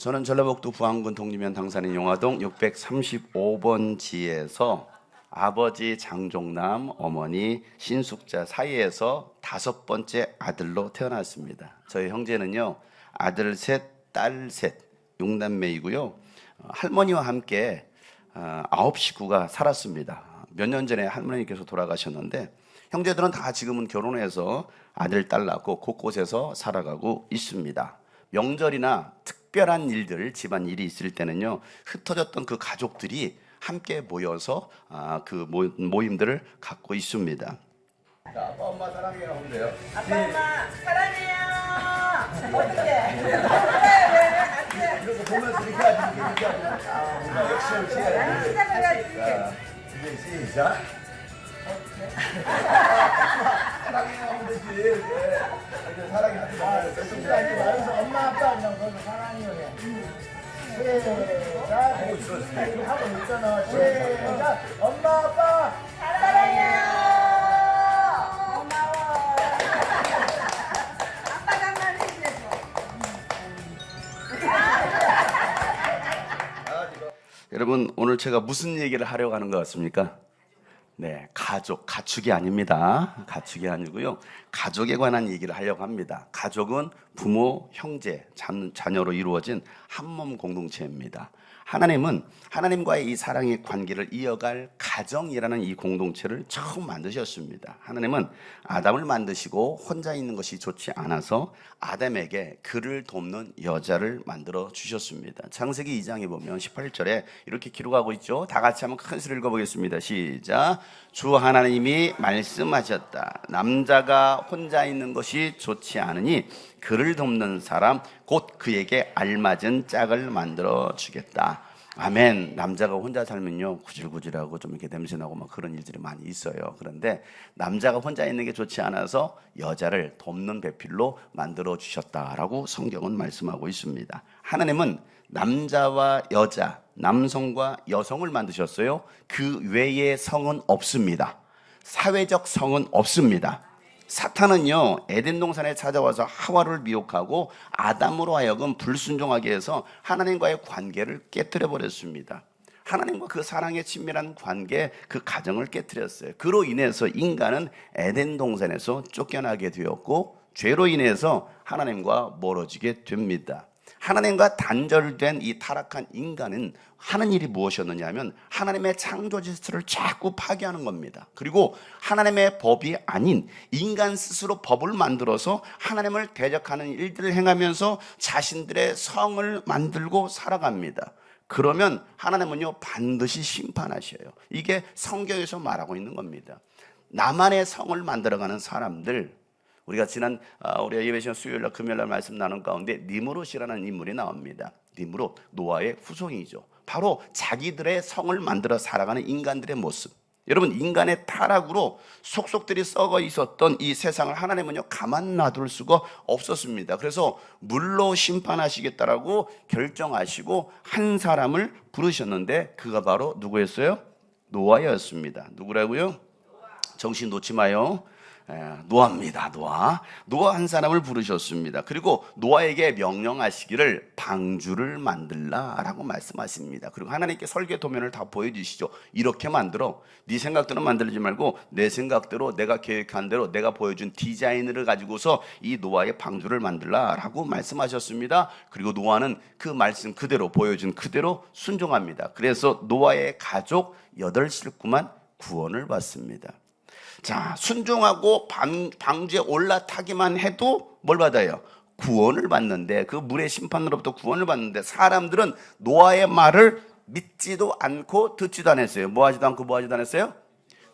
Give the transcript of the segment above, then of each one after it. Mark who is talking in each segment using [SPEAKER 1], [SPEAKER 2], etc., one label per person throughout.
[SPEAKER 1] 저는 전라북도 부안군 독립면 당산인 용화동 635번 지에서 아버지 장종남, 어머니 신숙자 사이에서 5번째 아들로 태어났습니다. 저희 형제는요, 아들 셋, 딸 셋, 6남매이고요. 할머니와 함께 9 식구가 살았습니다. 몇 년 전에 할머니께서 돌아가셨는데 형제들은 다 지금은 결혼해서 아들, 딸 낳고 곳곳에서 살아가고 있습니다. 명절이나 특별한 일들, 집안 일이 있을 때는요, 흩어졌던 그 가족들이 함께 모여서 그 모임들을 갖고 있습니다. 자, 아빠, 엄마 사랑해요 하면 돼요.
[SPEAKER 2] 아빠 엄마 사랑해요. 어떻게?
[SPEAKER 1] 이렇게 보면서 이렇게 하지, 이렇게 하지. 역시 해야지.
[SPEAKER 2] 시작해야지.
[SPEAKER 1] 자, 이제 시작. 사랑해요 하면 되지. 이렇게 사랑이 하지 말아요.
[SPEAKER 3] 엄마 아빠 하면 거기서 사랑해요 해. 시작 이렇게 하고 있잖아. 시작 엄마 아빠
[SPEAKER 2] 사랑해요. 고마워. 아빠 장난해.
[SPEAKER 1] 여러분, 오늘 제가 무슨 얘기를 하려고 하는 것 같습니까? 네, 가축이 아닙니다. 가축이 아니고요. 가족에 관한 얘기를 하려고 합니다. 가족은 부모, 형제, 자녀로 이루어진 한몸 공동체입니다. 하나님은 하나님과의 이 사랑의 관계를 이어갈 가정이라는 이 공동체를 처음 만드셨습니다. 하나님은 아담을 만드시고 혼자 있는 것이 좋지 않아서 아담에게 그를 돕는 여자를 만들어 주셨습니다. 창세기 2장에 보면 18절에 이렇게 기록하고 있죠. 다 같이 한번 큰 소리를 읽어보겠습니다. 시작. 주 하나님이 말씀하셨다. 남자가 혼자 있는 것이 좋지 않으니 그를 돕는 사람 곧 그에게 알맞은 짝을 만들어 주겠다. 아멘. 남자가 혼자 살면요, 구질구질하고 좀 이렇게 냄새나고 막 그런 일들이 많이 있어요. 그런데 남자가 혼자 있는 게 좋지 않아서 여자를 돕는 배필로 만들어 주셨다라고 성경은 말씀하고 있습니다. 하나님은 남자와 여자, 남성과 여성을 만드셨어요. 그 외의 성은 없습니다. 사회적 성은 없습니다. 사탄은요, 에덴 동산에 찾아와서 하와를 미혹하고 아담으로 하여금 불순종하게 해서 하나님과의 관계를 깨뜨려 버렸습니다. 하나님과 그 사랑의 친밀한 관계, 그 가정을 깨뜨렸어요. 그로 인해서 인간은 에덴 동산에서 쫓겨나게 되었고 죄로 인해서 하나님과 멀어지게 됩니다. 하나님과 단절된 이 타락한 인간은 하는 일이 무엇이었느냐 하면 하나님의 창조 질서를 자꾸 파괴하는 겁니다. 그리고 하나님의 법이 아닌 인간 스스로 법을 만들어서 하나님을 대적하는 일들을 행하면서 자신들의 성을 만들고 살아갑니다. 그러면 하나님은요, 반드시 심판하셔요. 이게 성경에서 말하고 있는 겁니다. 나만의 성을 만들어가는 사람들, 우리가 지난 우리가 예배 시간 수요일날 금요일날 말씀 나눈 가운데 니무롯이라는 인물이 나옵니다. 니무롯, 노아의 후손이죠. 바로 자기들의 성을 만들어 살아가는 인간들의 모습. 여러분, 인간의 타락으로 속속들이 썩어 있었던 이 세상을 하나님은요, 가만 놔둘 수가 없었습니다. 그래서 물로 심판하시겠다라고 결정하시고 한 사람을 부르셨는데 그가 바로 누구였어요? 노아였습니다. 누구라고요? 정신 놓지 마요. 노아입니다. 노아 한 사람을 부르셨습니다. 그리고 노아에게 명령하시기를 방주를 만들라라고 말씀하십니다. 그리고 하나님께 설계 도면을 다 보여주시죠. 이렇게 만들어. 네 생각대로 만들지 말고 내 생각대로, 내가 계획한 대로, 내가 보여준 디자인을 가지고서 이 노아의 방주를 만들라라고 말씀하셨습니다. 그리고 노아는 그 말씀 그대로, 보여준 그대로 순종합니다. 그래서 노아의 가족 8식구만 구원을 받습니다. 자, 순종하고 방주에 올라타기만 해도 뭘 받아요? 구원을 받는데, 그 물의 심판으로부터 구원을 받는데 사람들은 노아의 말을 믿지도 않고 듣지도 않았어요. 뭐 하지도 않고 뭐 하지도 않았어요?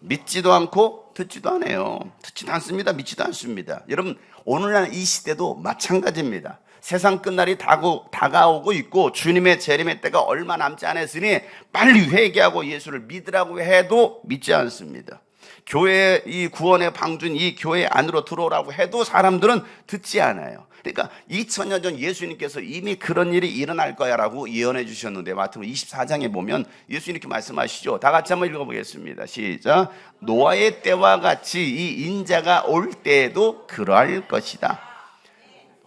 [SPEAKER 1] 믿지도 않고 듣지도 않아요. 듣지도 않습니다. 믿지도 않습니다. 여러분, 오늘날 이 시대도 마찬가지입니다. 세상 끝날이 다가오고 있고 주님의 재림의 때가 얼마 남지 않았으니 빨리 회개하고 예수를 믿으라고 해도 믿지 않습니다. 교회 이 구원의 방주인 이 교회 안으로 들어오라고 해도 사람들은 듣지 않아요. 그러니까 2000년 전 예수님께서 이미 그런 일이 일어날 거야 라고 예언해 주셨는데 마태복음 24장에 보면 예수님 이렇게 말씀하시죠. 다 같이 한번 읽어보겠습니다. 시작. 노아의 때와 같이 이 인자가 올 때에도 그러할 것이다.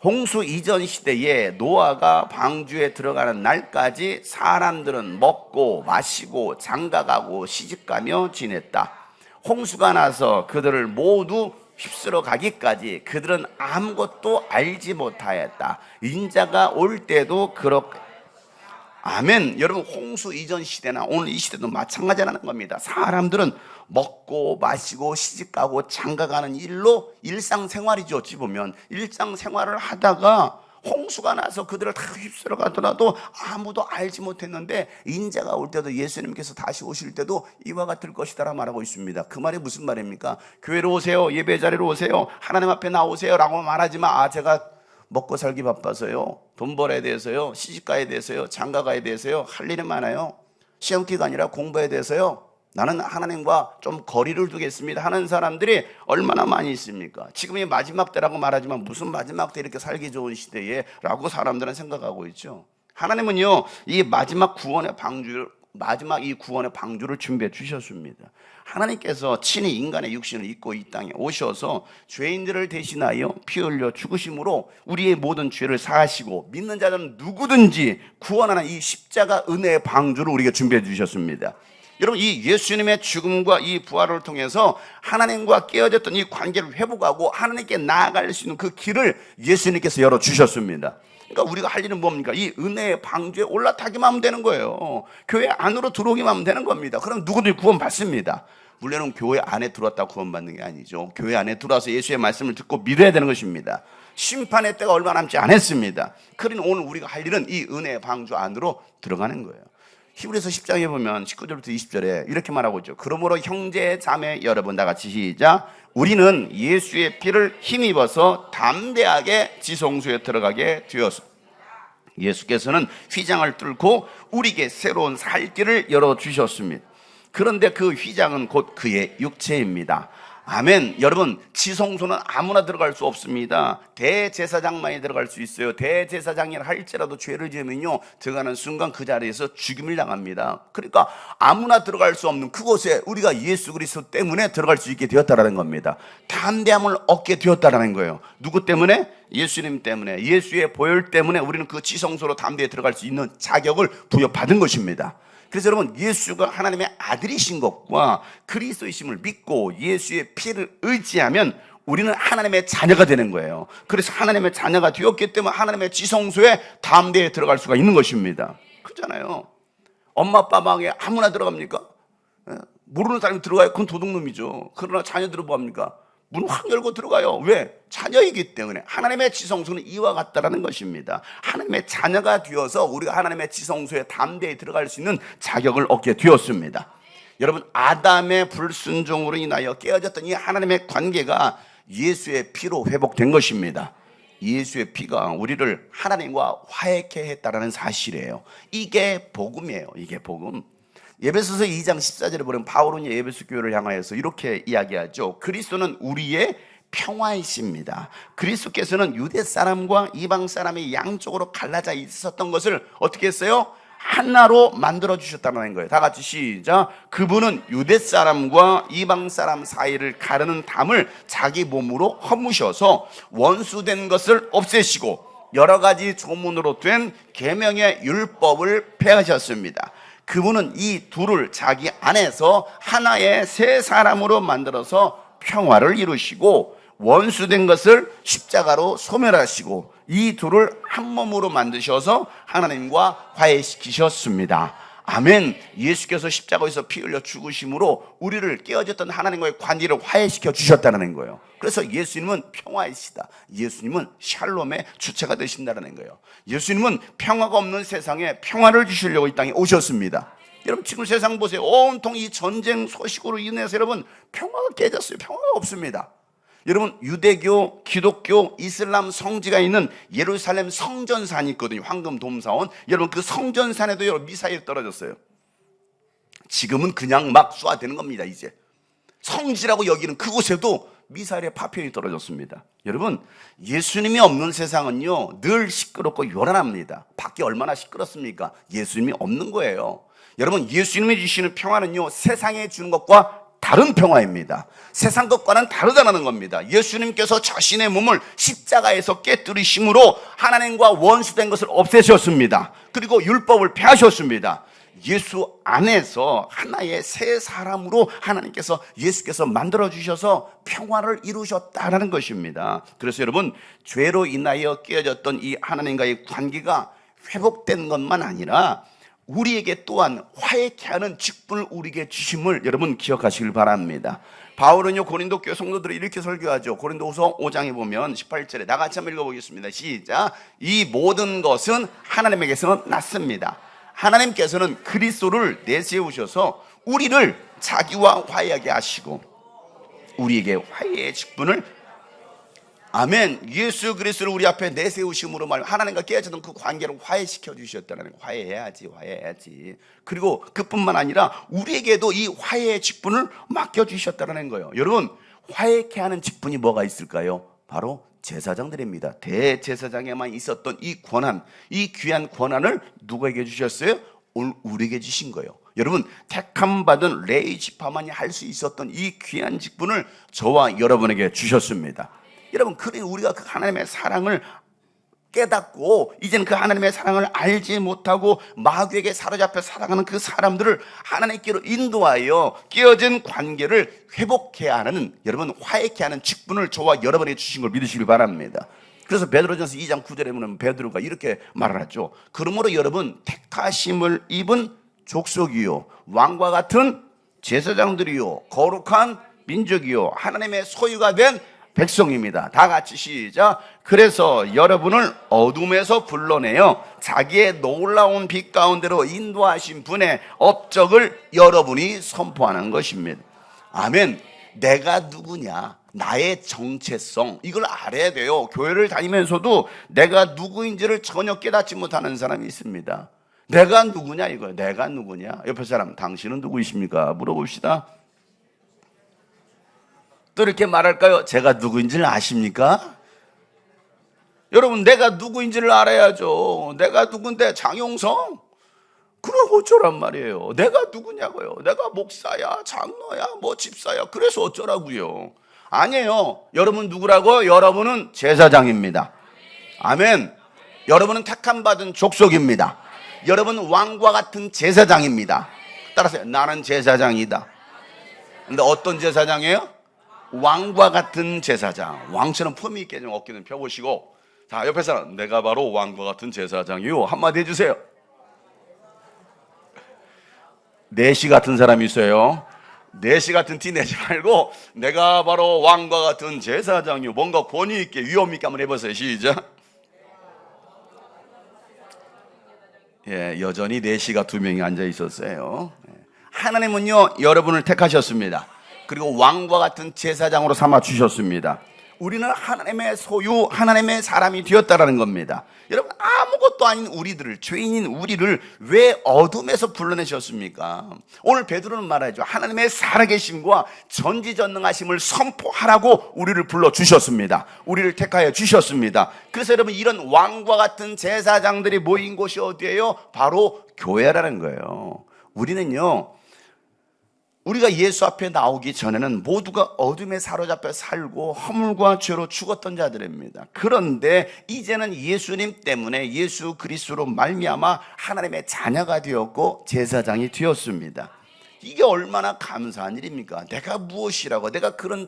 [SPEAKER 1] 홍수 이전 시대에 노아가 방주에 들어가는 날까지 사람들은 먹고 마시고 장가가고 시집가며 지냈다. 홍수가 나서 그들을 모두 휩쓸어 가기까지 그들은 아무것도 알지 못하였다. 인자가 올 때도 그렇게. 아멘. 여러분, 홍수 이전 시대나 오늘 이 시대도 마찬가지라는 겁니다. 사람들은 먹고 마시고 시집가고 장가가는 일로 일상생활이죠. 어찌 보면 일상생활을 하다가 홍수가 나서 그들을 다 휩쓸어 가더라도 아무도 알지 못했는데 인자가 올 때도, 예수님께서 다시 오실 때도 이와 같을 것이다라고 말하고 있습니다. 그 말이 무슨 말입니까? 교회로 오세요, 예배 자리로 오세요, 하나님 앞에 나오세요 라고 말하지만 제가 먹고 살기 바빠서요, 돈 벌어야 돼서요, 시집가야 돼서요, 장가가야 돼서요, 할 일이 많아요, 시험기간이라 공부해야 돼서요, 나는 하나님과 좀 거리를 두겠습니다 하는 사람들이 얼마나 많이 있습니까? 지금이 마지막 때라고 말하지만 무슨 마지막 때 이렇게 살기 좋은 시대에 라고 사람들은 생각하고 있죠. 하나님은요, 이 마지막 구원의 방주를 준비해 주셨습니다. 하나님께서 친히 인간의 육신을 입고 이 땅에 오셔서 죄인들을 대신하여 피 흘려 죽으심으로 우리의 모든 죄를 사하시고 믿는 자들은 누구든지 구원하는 이 십자가 은혜의 방주를 우리에게 준비해 주셨습니다. 여러분, 이 예수님의 죽음과 이 부활을 통해서 하나님과 깨어졌던 이 관계를 회복하고 하나님께 나아갈 수 있는 그 길을 예수님께서 열어주셨습니다. 그러니까 우리가 할 일은 뭡니까? 이 은혜의 방주에 올라타기만 하면 되는 거예요. 교회 안으로 들어오기만 하면 되는 겁니다. 그럼 누구든지 구원 받습니다. 물론은 교회 안에 들어왔다 구원받는 게 아니죠. 교회 안에 들어와서 예수의 말씀을 듣고 믿어야 되는 것입니다. 심판의 때가 얼마 남지 않았습니다. 그러니 오늘 우리가 할 일은 이 은혜의 방주 안으로 들어가는 거예요. 히브리서 10장에 보면 19절부터 20절에 이렇게 말하고 있죠. 그러므로 형제 자매 여러분, 다 같이 시작. 우리는 예수의 피를 힘입어서 담대하게 지성소에 들어가게 되었습니다. 예수께서는 휘장을 뚫고 우리에게 새로운 살 길을 열어주셨습니다. 그런데 그 휘장은 곧 그의 육체입니다. 아멘. 여러분, 지성소는 아무나 들어갈 수 없습니다. 대제사장만이 들어갈 수 있어요. 대제사장이라 할지라도 죄를 지으면요, 들어가는 순간 그 자리에서 죽임을 당합니다. 그러니까 아무나 들어갈 수 없는 그곳에 우리가 예수 그리스도 때문에 들어갈 수 있게 되었다라는 겁니다. 담대함을 얻게 되었다라는 거예요. 누구 때문에? 예수님 때문에, 예수의 보혈 때문에 우리는 그 지성소로 담대히 들어갈 수 있는 자격을 부여받은 것입니다. 그래서 여러분, 예수가 하나님의 아들이신 것과 그리스도이심을 믿고 예수의 피를 의지하면 우리는 하나님의 자녀가 되는 거예요. 그래서 하나님의 자녀가 되었기 때문에 하나님의 지성소에 담대히 들어갈 수가 있는 것입니다. 그렇잖아요. 엄마 아빠 방에 아무나 들어갑니까? 모르는 사람이 들어가요. 그건 도둑놈이죠. 그러나 자녀들은 뭐합니까? 문 확 열고 들어가요. 왜? 자녀이기 때문에. 하나님의 지성소는 이와 같다라는 것입니다. 하나님의 자녀가 되어서 우리가 하나님의 지성소에 담대히 들어갈 수 있는 자격을 얻게 되었습니다. 여러분, 아담의 불순종으로 인하여 깨어졌던 이 하나님의 관계가 예수의 피로 회복된 것입니다. 예수의 피가 우리를 하나님과 화해케 했다라는 사실이에요. 이게 복음이에요. 이게 복음. 에베소서 2장 14절에 보면 바울은 에베소 교회를 향하여서 이렇게 이야기하죠. 그리스도는 우리의 평화이십니다. 그리스도께서는 유대 사람과 이방 사람이 양쪽으로 갈라져 있었던 것을 어떻게 했어요? 하나로 만들어 주셨다는 거예요. 다 같이 시작. 그분은 유대 사람과 이방 사람 사이를 가르는 담을 자기 몸으로 허무셔서 원수된 것을 없애시고 여러 가지 조문으로 된 계명의 율법을 폐하셨습니다. 그분은 이 둘을 자기 안에서 하나의 새 사람으로 만들어서 평화를 이루시고 원수된 것을 십자가로 소멸하시고 이 둘을 한 몸으로 만드셔서 하나님과 화해시키셨습니다. 아멘. 예수께서 십자가에서 피 흘려 죽으심으로 우리를 깨어졌던 하나님과의 관계를 화해시켜 주셨다는 거예요. 그래서 예수님은 평화이시다. 예수님은 샬롬의 주체가 되신다는 거예요. 예수님은 평화가 없는 세상에 평화를 주시려고 이 땅에 오셨습니다. 여러분, 지금 세상 보세요. 온통 이 전쟁 소식으로 인해서 여러분 평화가 깨졌어요. 평화가 없습니다. 여러분, 유대교, 기독교, 이슬람 성지가 있는 예루살렘 성전산이 있거든요. 황금 돔사원. 여러분, 그 성전산에도 여러분 미사일이 떨어졌어요. 지금은 그냥 막 쏘아대는 겁니다. 이제 성지라고 여기는 그곳에도 미사일의 파편이 떨어졌습니다. 여러분, 예수님이 없는 세상은요 늘 시끄럽고 요란합니다. 밖에 얼마나 시끄럽습니까? 예수님이 없는 거예요. 여러분, 예수님이 주시는 평화는요 세상에 주는 것과 다른 평화입니다. 세상 것과는 다르다는 겁니다. 예수님께서 자신의 몸을 십자가에서 깨뜨리심으로 하나님과 원수된 것을 없애셨습니다. 그리고 율법을 폐하셨습니다. 예수 안에서 하나의 새 사람으로 예수께서 만들어주셔서 평화를 이루셨다는 것입니다. 그래서 여러분, 죄로 인하여 깨어졌던 이 하나님과의 관계가 회복된 것만 아니라 우리에게 또한 화해케 하는 직분을 우리에게 주심을 여러분 기억하시길 바랍니다. 바울은요, 고린도 교회 성도들을 이렇게 설교하죠. 고린도후서 5장에 보면 18절에 나같이 한번 읽어보겠습니다. 시작. 이 모든 것은 하나님에게서 났습니다. 하나님께서는 그리스도를 내세우셔서 우리를 자기와 화해하게 하시고 우리에게 화해의 직분을, 아멘, 예수 그리스도를 우리 앞에 내세우심으로 말 하나님과 깨어졌던 그 관계를 화해시켜 주셨다는, 화해해야지. 그리고 그뿐만 아니라 우리에게도 이 화해의 직분을 맡겨 주셨다는 거예요. 여러분, 화해케 하는 직분이 뭐가 있을까요? 바로 제사장들입니다. 대제사장에만 있었던 이 권한, 이 귀한 권한을 누구에게 주셨어요? 오늘 우리에게 주신 거예요. 여러분, 택함 받은 레위 지파만이 할 수 있었던 이 귀한 직분을 저와 여러분에게 주셨습니다. 여러분, 그래 우리가 그 하나님의 사랑을 깨닫고 이제는 그 하나님의 사랑을 알지 못하고 마귀에게 사로잡혀 살아가는 그 사람들을 하나님께로 인도하여 깨어진 관계를 회복해야 하는, 여러분, 화해케 하는 직분을 저와 여러분에게 주신 걸 믿으시길 바랍니다. 그래서 베드로전서 2장 9절에 보면 베드로가 이렇게 말을 하죠. 그러므로 여러분, 택하심을 입은 족속이요 왕과 같은 제사장들이요 거룩한 민족이요 하나님의 소유가 된 백성입니다. 다 같이 시작. 그래서 여러분을 어둠에서 불러내어 자기의 놀라운 빛 가운데로 인도하신 분의 업적을 여러분이 선포하는 것입니다. 아멘. 내가 누구냐, 나의 정체성, 이걸 알아야 돼요. 교회를 다니면서도 내가 누구인지를 전혀 깨닫지 못하는 사람이 있습니다. 내가 누구냐 이거예요. 내가 누구냐. 옆에 사람, 당신은 누구이십니까? 물어봅시다. 또 이렇게 말할까요? 제가 누구인지를 아십니까? 여러분, 내가 누구인지를 알아야죠. 내가 누군데, 장용성? 그럼 어쩌란 말이에요. 내가 누구냐고요. 내가 목사야, 장로야, 뭐 집사야, 그래서 어쩌라고요. 아니에요. 여러분 누구라고? 여러분은 제사장입니다. 아멘. 여러분은 택함 받은 족속입니다. 여러분은 왕과 같은 제사장입니다. 따라서 나는 제사장이다. 근데 어떤 제사장이에요? 왕과 같은 제사장. 왕처럼 품위 있게 좀 어깨 좀 펴보시고, 자, 옆에 사람, 내가 바로 왕과 같은 제사장이요, 한마디 해주세요. 내시 같은 사람이 있어요. 내시 같은 티 내지 말고 내가 바로 왕과 같은 제사장이요, 뭔가 권위 있게 위험 있게 한번 해보세요. 시작. 예, 여전히 내시가 2명이 앉아 있었어요. 하나님은요, 여러분을 택하셨습니다. 그리고 왕과 같은 제사장으로 삼아 주셨습니다. 우리는 하나님의 소유, 하나님의 사람이 되었다라는 겁니다. 여러분, 아무것도 아닌 우리들을, 죄인인 우리를 왜 어둠에서 불러내셨습니까? 오늘 베드로는 말하죠. 하나님의 살아계심과 전지전능하심을 선포하라고 우리를 불러주셨습니다. 우리를 택하여 주셨습니다. 그래서 여러분, 이런 왕과 같은 제사장들이 모인 곳이 어디예요? 바로 교회라는 거예요. 우리는요, 우리가 예수 앞에 나오기 전에는 모두가 어둠에 사로잡혀 살고 허물과 죄로 죽었던 자들입니다. 그런데 이제는 예수님 때문에 예수 그리스도로 말미암아 하나님의 자녀가 되었고 제사장이 되었습니다. 이게 얼마나 감사한 일입니까? 내가 무엇이라고, 내가 그런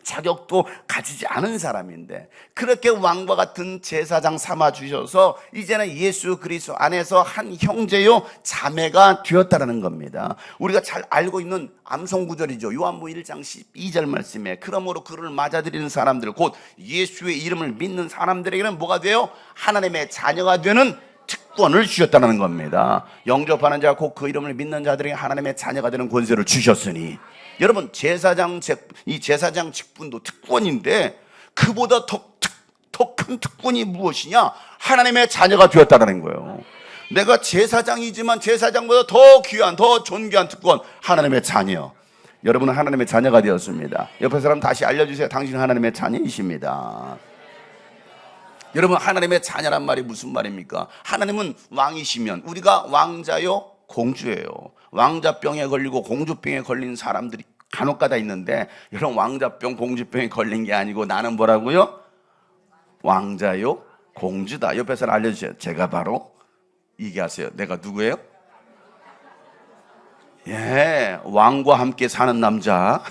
[SPEAKER 1] 자격도 가지지 않은 사람인데 그렇게 왕과 같은 제사장 삼아 주셔서 이제는 예수 그리스도 안에서 한 형제요 자매가 되었다는 겁니다. 우리가 잘 알고 있는 암송구절이죠. 요한복음 1장 12절 말씀에, 그러므로 그를 맞아들이는 사람들, 곧 예수의 이름을 믿는 사람들에게는 뭐가 돼요? 하나님의 자녀가 되는 특권을 주셨다는 겁니다. 영접하는 자, 곧 그 이름을 믿는 자들에게 하나님의 자녀가 되는 권세를 주셨으니, 여러분, 이 제사장 직분도 특권인데 그보다 더 큰 특권이 무엇이냐? 하나님의 자녀가 되었다는 거예요. 내가 제사장이지만 제사장보다 더 귀한, 더 존귀한 특권, 하나님의 자녀. 여러분은 하나님의 자녀가 되었습니다. 옆에 사람 다시 알려주세요. 당신은 하나님의 자녀이십니다. 여러분, 하나님의 자녀란 말이 무슨 말입니까? 하나님은 왕이시면 우리가 왕자요 공주예요. 왕자병에 걸리고 공주병에 걸린 사람들이 간혹가다 있는데 이런 왕자병, 공주병이 걸린 게 아니고 나는 뭐라고요? 왕자요, 공주다. 옆에서 알려주세요. 제가 바로 얘기하세요. 내가 누구예요? 예, 왕과 함께 사는 남자,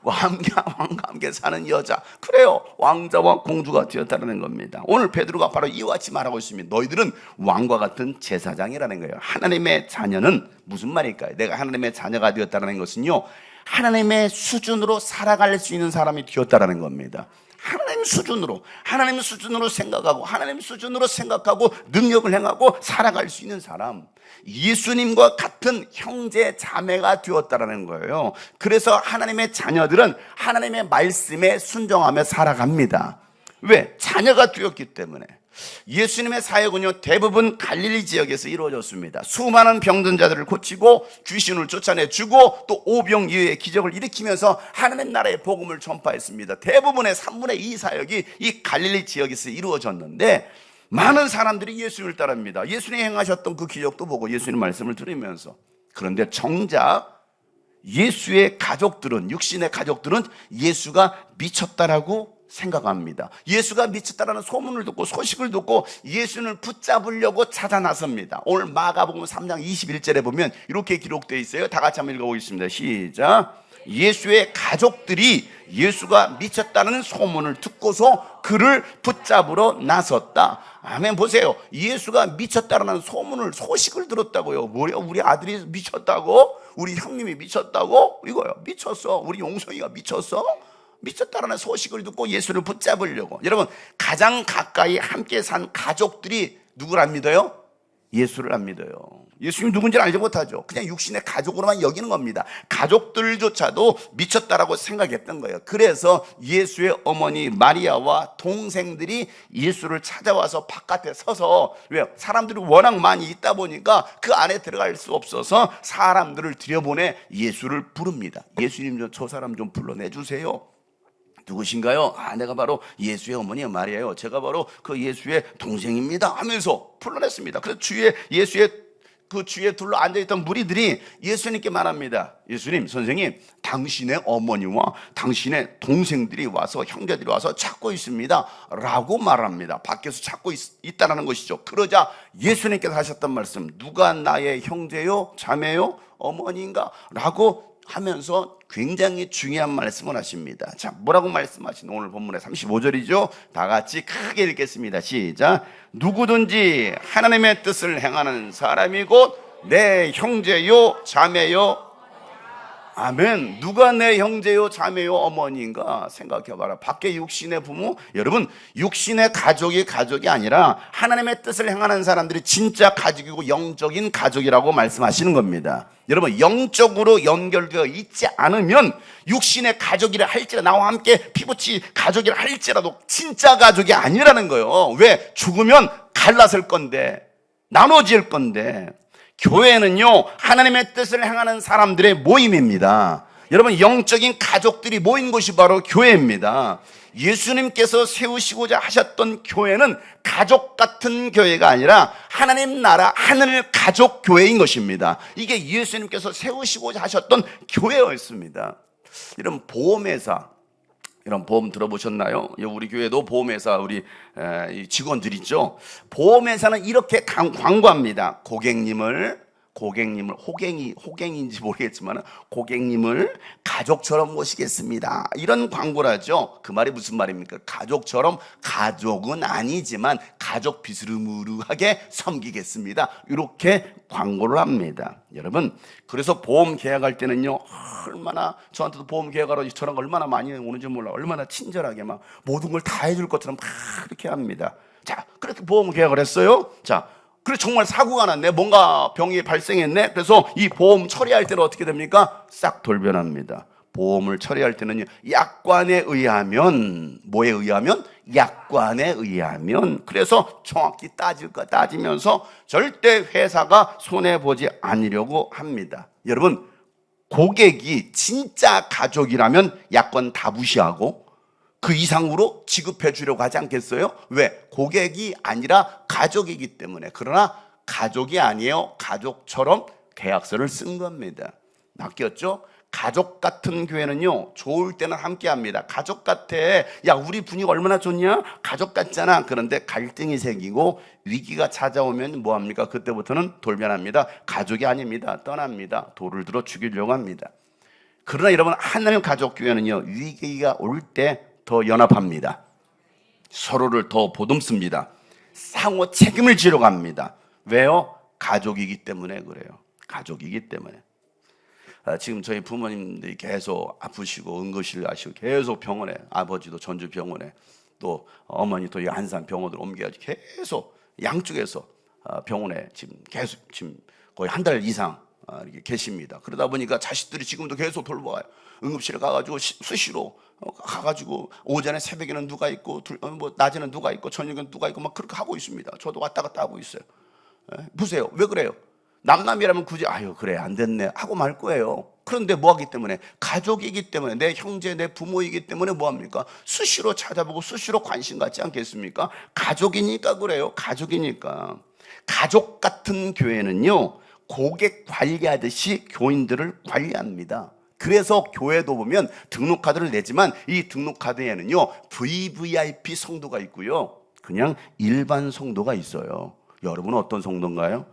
[SPEAKER 1] 왕과 함께 사는 여자. 그래요, 왕자와 공주가 되었다는 겁니다. 오늘 베드로가 바로 이와 같이 말하고 있습니다. 너희들은 왕과 같은 제사장이라는 거예요. 하나님의 자녀는 무슨 말일까요? 내가 하나님의 자녀가 되었다는 것은요, 하나님의 수준으로 살아갈 수 있는 사람이 되었다는 겁니다. 하나님 수준으로 생각하고 능력을 행하고 살아갈 수 있는 사람, 예수님과 같은 형제 자매가 되었다라는 거예요. 그래서 하나님의 자녀들은 하나님의 말씀에 순종하며 살아갑니다. 왜? 자녀가 되었기 때문에. 예수님의 사역은요, 대부분 갈릴리 지역에서 이루어졌습니다. 수많은 병든 자들을 고치고 귀신을 쫓아내주고 또 오병이어의 기적을 일으키면서 하나님 나라의 복음을 전파했습니다. 대부분의 3분의 2 사역이 이 갈릴리 지역에서 이루어졌는데, 많은 사람들이 예수님을 따릅니다. 예수님이 행하셨던 그 기적도 보고 예수님 말씀을 들으면서. 그런데 정작 예수의 가족들은, 육신의 가족들은 예수가 미쳤다라고 생각합니다. 예수가 미쳤다라는 소문을 듣고 소식을 듣고 예수님을 붙잡으려고 찾아 나섭니다. 오늘 마가복음 3장 21절에 보면 이렇게 기록되어 있어요. 다 같이 한번 읽어보겠습니다. 시작. 예수의 가족들이 예수가 미쳤다는 소문을 듣고서 그를 붙잡으러 나섰다. 아멘. 보세요. 예수가 미쳤다라는 소식을 들었다고요. 뭐요? 우리 아들이 미쳤다고? 우리 형님이 미쳤다고? 이거요. 미쳤어. 우리 용성이가 미쳤어? 미쳤다라는 소식을 듣고 예수를 붙잡으려고. 여러분, 가장 가까이 함께 산 가족들이 누구를 안 믿어요? 예수를 안 믿어요. 예수님 누군지를 알지 못하죠. 그냥 육신의 가족으로만 여기는 겁니다. 가족들조차도 미쳤다라고 생각했던 거예요. 그래서 예수의 어머니 마리아와 동생들이 예수를 찾아와서 바깥에 서서, 왜요? 사람들이 워낙 많이 있다 보니까 그 안에 들어갈 수 없어서 사람들을 들여보내 예수를 부릅니다. 예수님, 저 사람 좀 불러내주세요. 누구신가요? 내가 바로 예수의 어머니 마리아요. 제가 바로 그 예수의 동생입니다 하면서 불러냈습니다. 그래서 예수의 그 주위에 둘러 앉아있던 무리들이 예수님께 말합니다. 예수님, 선생님, 당신의 어머니와 당신의 동생들이 와서, 형제들이 와서 찾고 있습니다 라고 말합니다. 밖에서 찾고 있다는 것이죠. 그러자 예수님께서 하셨던 말씀, 누가 나의 형제요, 자매요, 어머니인가? 라고 하면서 굉장히 중요한 말씀을 하십니다. 자, 뭐라고 말씀하신 오늘 본문의 35절이죠. 다 같이 크게 읽겠습니다. 시작. 누구든지 하나님의 뜻을 행하는 사람이 곧 내 형제요, 자매요. 아멘. 누가 내 형제요, 자매요, 어머니인가 생각해봐라. 밖에 육신의 부모, 여러분, 육신의 가족이 아니라 하나님의 뜻을 행하는 사람들이 진짜 가족이고 영적인 가족이라고 말씀하시는 겁니다. 여러분, 영적으로 연결되어 있지 않으면 육신의 가족이라 할지라도, 나와 함께 피부치 가족이라 할지라도 진짜 가족이 아니라는 거예요. 왜? 죽으면 갈라설 건데, 나눠질 건데. 교회는요, 하나님의 뜻을 행하는 사람들의 모임입니다. 여러분, 영적인 가족들이 모인 곳이 바로 교회입니다. 예수님께서 세우시고자 하셨던 교회는 가족 같은 교회가 아니라 하나님 나라 하늘 가족 교회인 것입니다. 이게 예수님께서 세우시고자 하셨던 교회였습니다. 이런 보험회사, 이런 보험 들어보셨나요? 우리 교회도 보험회사 우리 직원들 있죠. 보험회사는 이렇게 광고합니다. 고객님을 호갱인지 모르겠지만 고객님을 가족처럼 모시겠습니다. 이런 광고를 하죠. 그 말이 무슨 말입니까? 가족처럼, 가족은 아니지만 가족 비스무리하게 섬기겠습니다. 이렇게 광고를 합니다. 여러분, 그래서 보험 계약할 때는요, 얼마나 저한테도 보험 계약하러 저랑 얼마나 많이 오는지 몰라. 얼마나 친절하게 막 모든 걸 다 해줄 것처럼 막 그렇게 합니다. 자, 그렇게 보험 계약을 했어요. 자, 그래 정말 사고가 났네. 뭔가 병이 발생했네. 그래서 이 보험 처리할 때는 어떻게 됩니까? 싹 돌변합니다. 보험을 처리할 때는요, 약관에 의하면, 뭐에 의하면? 약관에 의하면. 그래서 정확히 따지면서 절대 회사가 손해보지 않으려고 합니다. 여러분, 고객이 진짜 가족이라면 약관 다 무시하고 그 이상으로 지급해 주려고 하지 않겠어요? 왜? 고객이 아니라 가족이기 때문에. 그러나 가족이 아니에요. 가족처럼 계약서를 쓴 겁니다. 낚였죠? 가족 같은 교회는요, 좋을 때는 함께 합니다. 가족 같아. 야, 우리 분위기 얼마나 좋냐? 가족 같잖아. 그런데 갈등이 생기고 위기가 찾아오면 뭐합니까? 그때부터는 돌변합니다. 가족이 아닙니다. 떠납니다. 돌을 들어 죽이려고 합니다. 그러나 여러분, 하나님 가족 교회는요, 위기가 올 때 더 연합합니다. 서로를 더 보듬습니다. 상호 책임을 지러 갑니다. 왜요? 가족이기 때문에 그래요. 가족이기 때문에. 지금 저희 부모님들이 계속 아프시고 응급실 가시고 계속 병원에, 아버지도 전주 병원에, 또 어머니 또 안산 병원으로 옮겨가지고 계속 양쪽에서 병원에 지금 거의 한 달 이상 이렇게 계십니다. 그러다 보니까 자식들이 지금도 계속 돌봐요. 응급실에 가가지고 수시로 가가지고 오전에 새벽에는 누가 있고 낮에는 누가 있고 저녁에는 누가 있고 막 그렇게 하고 있습니다. 저도 왔다 갔다 하고 있어요. 보세요. 왜 그래요? 남남이라면 굳이 아유 그래 안 됐네 하고 말 거예요. 그런데 뭐 하기 때문에? 가족이기 때문에, 내 형제 내 부모이기 때문에 뭐합니까? 수시로 찾아보고 수시로 관심 갖지 않겠습니까? 가족이니까 그래요. 가족이니까. 가족 같은 교회는요, 고객 관리하듯이 교인들을 관리합니다. 그래서 교회도 보면 등록카드를 내지만 이 등록카드에는요 VVIP 성도가 있고요, 그냥 일반 성도가 있어요. 여러분은 어떤 성도인가요?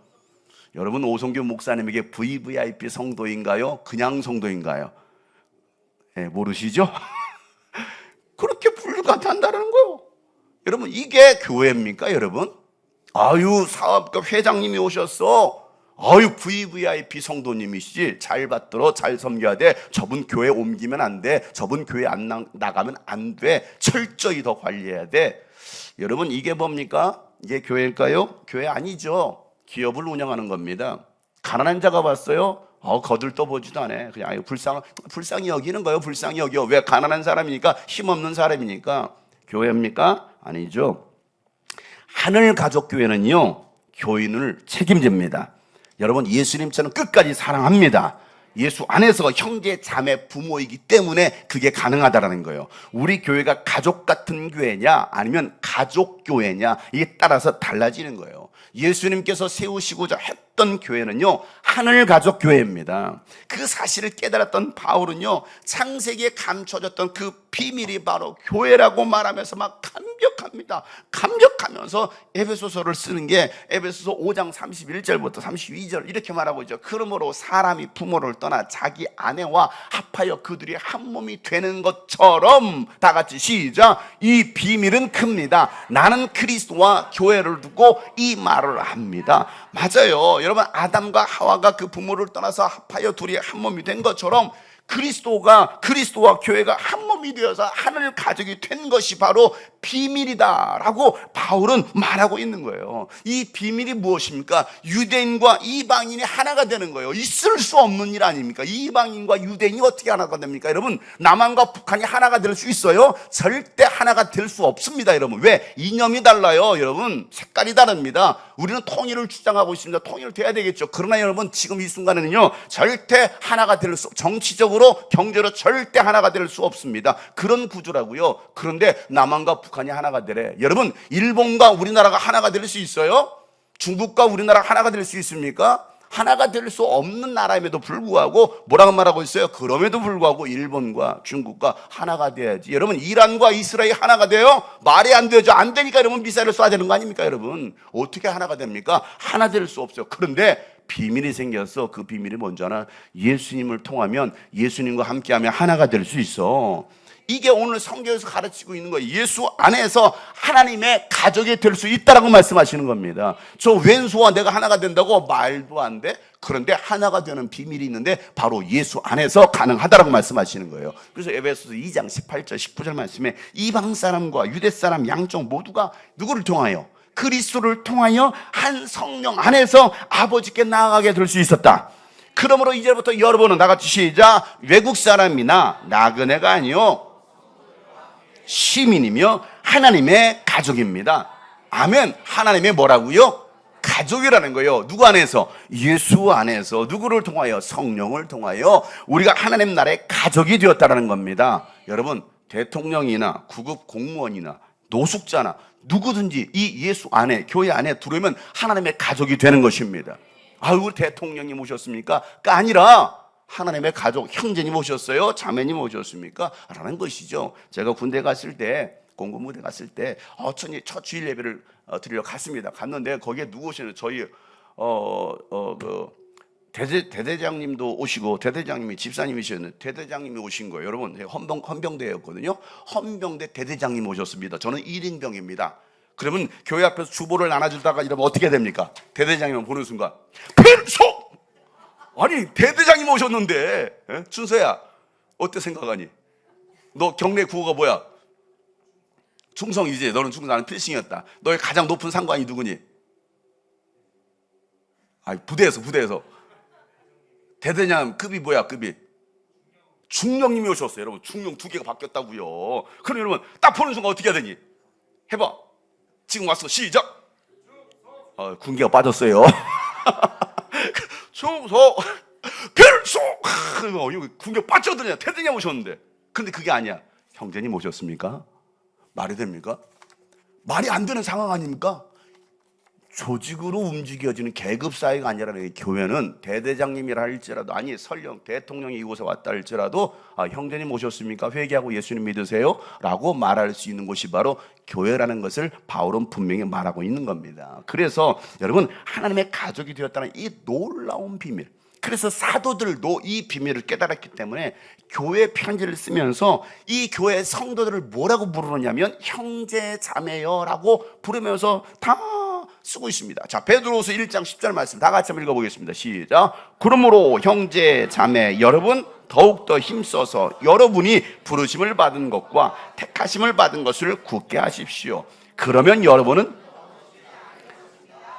[SPEAKER 1] 여러분 오성규 목사님에게 VVIP 성도인가요? 그냥 성도인가요? 모르시죠? 그렇게 불가한다는 거예요. 여러분 이게 교회입니까 여러분? 아유 사업가 회장님이 오셨어. 아유 VVIP 성도님이시지. 잘 받들어 잘 섬겨야 돼. 저분 교회 옮기면 안 돼. 저분 교회 안 나가면 안 돼. 철저히 더 관리해야 돼. 여러분 이게 뭡니까? 이게 교회일까요? 교회 아니죠. 기업을 운영하는 겁니다. 가난한 자가 봤어요? 거들떠보지도 않아. 그냥 불쌍히 여기는 거예요. 불쌍히 여겨. 왜? 가난한 사람이니까, 힘없는 사람이니까. 교회입니까? 아니죠. 하늘 가족 교회는요, 교인을 책임집니다. 여러분 예수님처럼 끝까지 사랑합니다. 예수 안에서 형제, 자매, 부모이기 때문에 그게 가능하다는 거예요. 우리 교회가 가족 같은 교회냐 아니면 가족 교회냐, 이게 따라서 달라지는 거예요. 예수님께서 세우시고자 했던 교회는요, 하늘 가족 교회입니다. 그 사실을 깨달았던 바울은요, 창세기에 감춰졌던 그 비밀이 바로 교회라고 말하면서 막 감격합니다. 감격하면서 에베소서를 쓰는 게 에베소서 5장 31절부터 32절 이렇게 말하고 있죠. 그러므로 사람이 부모를 떠나 자기 아내와 합하여 그들이 한 몸이 되는 것처럼, 다 같이 시작. 이 비밀은 큽니다. 나는 그리스도와 교회를 두고 이 말을 합니다. 맞아요. 여러분 아담과 하와가 그 부모를 떠나서 합하여 둘이 한 몸이 된 것처럼 그리스도와 교회가 한 몸이 되어서 하늘 가족이 된 것이 바로 비밀이다라고 바울은 말하고 있는 거예요. 이 비밀이 무엇입니까? 유대인과 이방인이 하나가 되는 거예요. 있을 수 없는 일 아닙니까? 이방인과 유대인이 어떻게 하나가 됩니까? 여러분 남한과 북한이 하나가 될 수 있어요? 절대 하나가 될 수 없습니다. 여러분 왜? 이념이 달라요. 여러분 색깔이 다릅니다. 우리는 통일을 주장하고 있습니다. 통일돼야 되겠죠. 그러나 여러분 지금 이 순간에는요 절대 하나가 될 수, 정치적으로 경제로 절대 하나가 될 수 없습니다. 그런 구조라고요. 그런데 남한과 북한이 하나가 되래. 여러분 일본과 우리나라가 하나가 될 수 있어요? 중국과 우리나라가 하나가 될 수 있습니까? 하나가 될 수 없는 나라임에도 불구하고 뭐라고 말하고 있어요? 그럼에도 불구하고 일본과 중국과 하나가 돼야지. 여러분 이란과 이스라엘이 하나가 돼요? 말이 안 되죠. 안 되니까 여러분 미사일을 쏴야 되는 거 아닙니까? 여러분 어떻게 하나가 됩니까? 하나 될 수 없어요. 그런데 비밀이 생겼어. 그 비밀이 뭔지 아나? 예수님을 통하면, 예수님과 함께하면 하나가 될 수 있어. 이게 오늘 성경에서 가르치고 있는 거예요. 예수 안에서 하나님의 가족이 될 수 있다라고 말씀하시는 겁니다. 저 왼수와 내가 하나가 된다고? 말도 안 돼. 그런데 하나가 되는 비밀이 있는데 바로 예수 안에서 가능하다라고 말씀하시는 거예요. 그래서 에베소서 2장 18절 19절 말씀에 이방 사람과 유대 사람 양쪽 모두가 누구를 통하여? 그리스도를 통하여 한 성령 안에서 아버지께 나아가게 될 수 있었다. 그러므로 이제부터 여러분은 다 같이 시작. 외국 사람이나 나그네가 아니요 시민이며 하나님의 가족입니다. 아멘. 하나님의 뭐라고요? 가족이라는 거예요. 누구 안에서? 예수 안에서. 누구를 통하여? 성령을 통하여 우리가 하나님 나라의 가족이 되었다는 겁니다. 여러분 대통령이나 구급 공무원이나 노숙자나 누구든지 이 예수 안에, 교회 안에 들어오면 하나님의 가족이 되는 것입니다. 우리 대통령님 오셨습니까? 아니라 하나님의 가족, 형제님 오셨어요? 자매님 오셨습니까? 라는 것이죠. 제가 군대 갔을 때, 공군부대 갔을 때 첫 주일 예배를 드리러 갔습니다. 갔는데 거기에 누구 오시는 저희 대대장님도 오시고, 대대장님이 집사님이셨는데 대대장님이 오신 거예요. 여러분, 헌병대였거든요. 헌병대 대대장님 오셨습니다. 저는 1인병입니다. 그러면 교회 앞에서 주보를 나눠주다가 이러면 어떻게 됩니까? 대대장님을 보는 순간 필속! 아니 대대장님 오셨는데, 에? 준서야 어때 생각하니? 너 경례 구호가 뭐야? 충성이지. 너는 충성, 나는 필승이었다. 너의 가장 높은 상관이 누구니? 아니 부대에서 대대장 급이 뭐야? 급이 중령님이 오셨어요. 여러분, 중령 2개가 바뀌었다고요. 그럼 여러분 딱 보는 순간 어떻게 해야 되니? 해봐. 지금 왔어. 시작. 군기가 빠졌어요. 충성 필속. 군기가 빠졌더니 대대장 오셨는데, 근데 그게 아니야. 형제님 오셨습니까? 말이 됩니까? 말이 안 되는 상황 아닙니까? 조직으로 움직여지는 계급 사회가 아니라 교회는 대대장님이라 할지라도, 아니 설령 대통령이 이곳에 왔다 할지라도 형제님 오셨습니까? 회개하고 예수님 믿으세요? 라고 말할 수 있는 곳이 바로 교회라는 것을 바울은 분명히 말하고 있는 겁니다. 그래서 여러분, 하나님의 가족이 되었다는 이 놀라운 비밀, 그래서 사도들도 이 비밀을 깨달았기 때문에 교회 편지를 쓰면서 이 교회 성도들을 뭐라고 부르느냐면 형제 자매여라고 부르면서 다 쓰고 있습니다. 자, 베드로후서 1장 10절 말씀 다 같이 한번 읽어보겠습니다. 시작. 그러므로 형제 자매 여러분 더욱더 힘써서 여러분이 부르심을 받은 것과 택하심을 받은 것을 굳게 하십시오. 그러면 여러분은,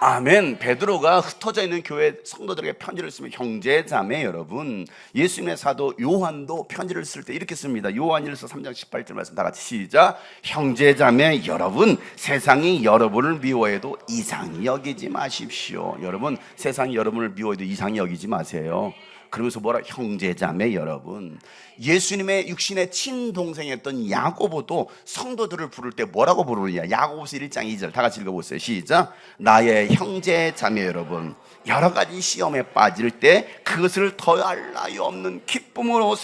[SPEAKER 1] 아멘. 베드로가 흩어져 있는 교회 성도들에게 편지를 쓰면 형제 자매 여러분, 예수님의 사도 요한도 편지를 쓸 때 이렇게 씁니다. 요한일서 3장 18절 말씀 다 같이 시작. 형제 자매 여러분, 세상이 여러분을 미워해도 이상히 여기지 마십시오. 여러분, 세상이 여러분을 미워해도 이상히 여기지 마세요. 그러면서 뭐라? 형제자매 여러분. 예수님의 육신의 친동생이었던 야고보도 성도들을 부를 때 뭐라고 부르느냐? 야고보서 1장 2절 다 같이 읽어보세요. 시작. 나의 형제자매 여러분, 여러 가지 시험에 빠질 때 그것을 더할 나위 없는 기쁨으로.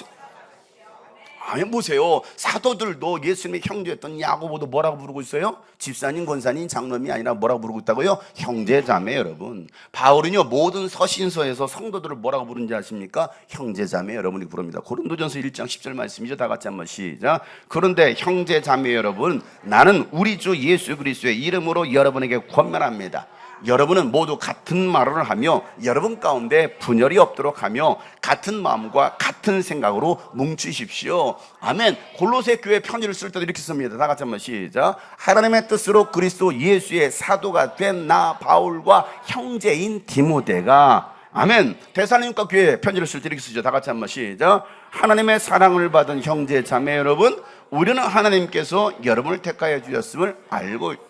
[SPEAKER 1] 아니 보세요, 사도들도 예수님의 형제였던 야고보도 뭐라고 부르고 있어요? 집사님, 권사님, 장로님이 아니라 뭐라고 부르고 있다고요? 형제자매 여러분. 바울은요 모든 서신서에서 성도들을 뭐라고 부르는지 아십니까? 형제자매 여러분이 부릅니다. 고린도전서 1장 10절 말씀이죠. 다 같이 한번 시작. 그런데 형제자매 여러분, 나는 우리 주 예수 그리스도의 이름으로 여러분에게 권면합니다. 여러분은 모두 같은 말을 하며 여러분 가운데 분열이 없도록 하며 같은 마음과 같은 생각으로 뭉치십시오. 아멘. 골로새 교회 편지를 쓸 때도 이렇게 씁니다. 다 같이 한번 시작. 하나님의 뜻으로 그리스도 예수의 사도가 된 나 바울과 형제인 디모데가, 아멘. 데살로니가 교회 편지를 쓸 때 이렇게 쓰죠. 다 같이 한번 시작. 하나님의 사랑을 받은 형제 자매 여러분, 우리는 하나님께서 여러분을 택하여 주셨음을 알고.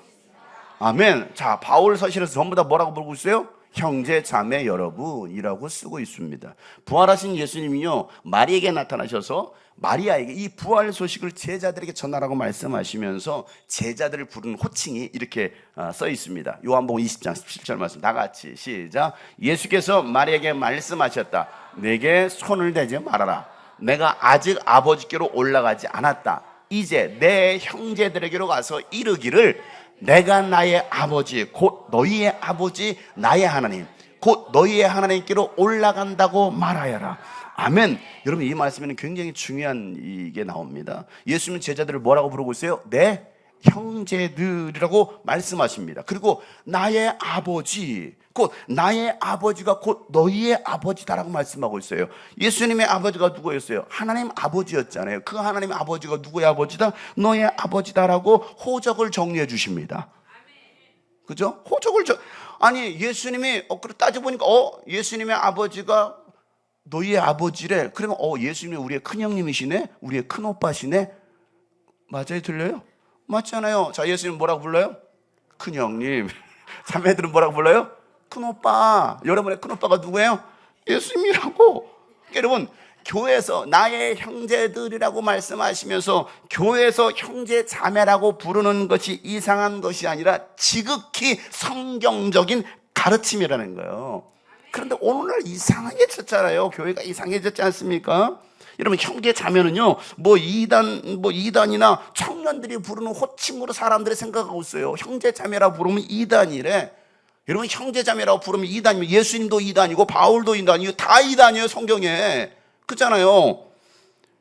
[SPEAKER 1] 아멘. 자, 바울 서신에서 전부 다 뭐라고 부르고 있어요? 형제 자매 여러분이라고 쓰고 있습니다. 부활하신 예수님이요 마리에게 나타나셔서 마리아에게 이 부활 소식을 제자들에게 전하라고 말씀하시면서 제자들을 부르는 호칭이 이렇게 써 있습니다. 요한복음 20장 17절 말씀 다 같이 시작. 예수께서 마리아에게 말씀하셨다. 내게 손을 대지 말아라. 내가 아직 아버지께로 올라가지 않았다. 이제 내 형제들에게로 가서 이르기를, 내가 나의 아버지 곧 너희의 아버지 나의 하나님 곧 너희의 하나님께로 올라간다고 말하여라. 아멘. 여러분, 이 말씀에는 굉장히 중요한 이게 나옵니다. 예수님은 제자들을 뭐라고 부르고 있어요? 내 형제들이라고 말씀하십니다. 그리고 나의 아버지 곧 나의 아버지가 곧 너희의 아버지다라고 말씀하고 있어요. 예수님의 아버지가 누구였어요? 하나님 아버지였잖아요. 그 하나님 아버지가 누구의 아버지다? 너의 아버지다라고 호적을 정리해 주십니다. 그죠? 아니 예수님이 따져 보니까 예수님의 아버지가 너희의 아버지래. 그러면 예수님이 우리의 큰 형님이시네, 우리의 큰 오빠시네. 맞아요? 들려요? 맞잖아요. 자, 예수님 뭐라고 불러요? 큰 형님. 자매들은 뭐라고 불러요? 큰 오빠. 여러분의 큰 오빠가 누구예요? 예수님이라고. 여러분, 교회에서 나의 형제들이라고 말씀하시면서 교회에서 형제 자매라고 부르는 것이 이상한 것이 아니라 지극히 성경적인 가르침이라는 거예요. 그런데 오늘날 이상해졌잖아요. 교회가 이상해졌지 않습니까? 여러분, 형제 자매는요, 이단이나 청년들이 부르는 호칭으로 사람들이 생각하고 있어요. 형제 자매라 부르면 이단이래. 여러분, 형제 자매라고 부르면 이단이면 예수님도 이단이고 바울도 이단이고 다 이단이에요, 성경에. 그렇잖아요.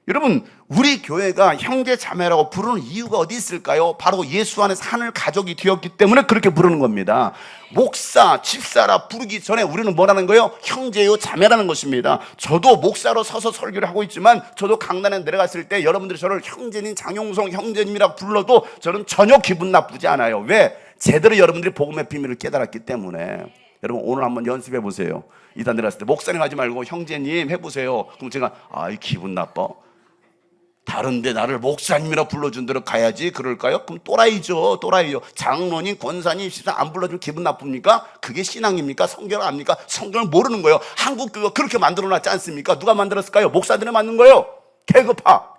[SPEAKER 1] 여러분, 우리 교회가 형제 자매라고 부르는 이유가 어디 있을까요? 바로 예수 안에서 하늘 가족이 되었기 때문에 그렇게 부르는 겁니다. 목사, 집사라 부르기 전에 우리는 뭐라는 거예요? 형제요, 자매라는 것입니다. 저도 목사로 서서 설교를 하고 있지만 저도 강단에 내려갔을 때 여러분들이 저를 형제님, 장용성 형제님이라고 불러도 저는 전혀 기분 나쁘지 않아요. 왜? 제대로 여러분들이 복음의 비밀을 깨달았기 때문에. 여러분, 오늘 한번 연습해 보세요. 이단 내려갔을 때 목사님 하지 말고 형제님 해보세요. 그럼 제가 기분 나빠. 다른데 나를 목사님이라 불러준 대로 가야지 그럴까요? 그럼 또라이죠. 또라이요. 장로님, 권사님, 집사 안 불러주면 기분 나쁩니까? 그게 신앙입니까? 성경을 압니까? 성경을 모르는 거예요. 한국 교회가 그렇게 만들어놨지 않습니까? 누가 만들었을까요? 목사들이 만든 거예요. 계급화.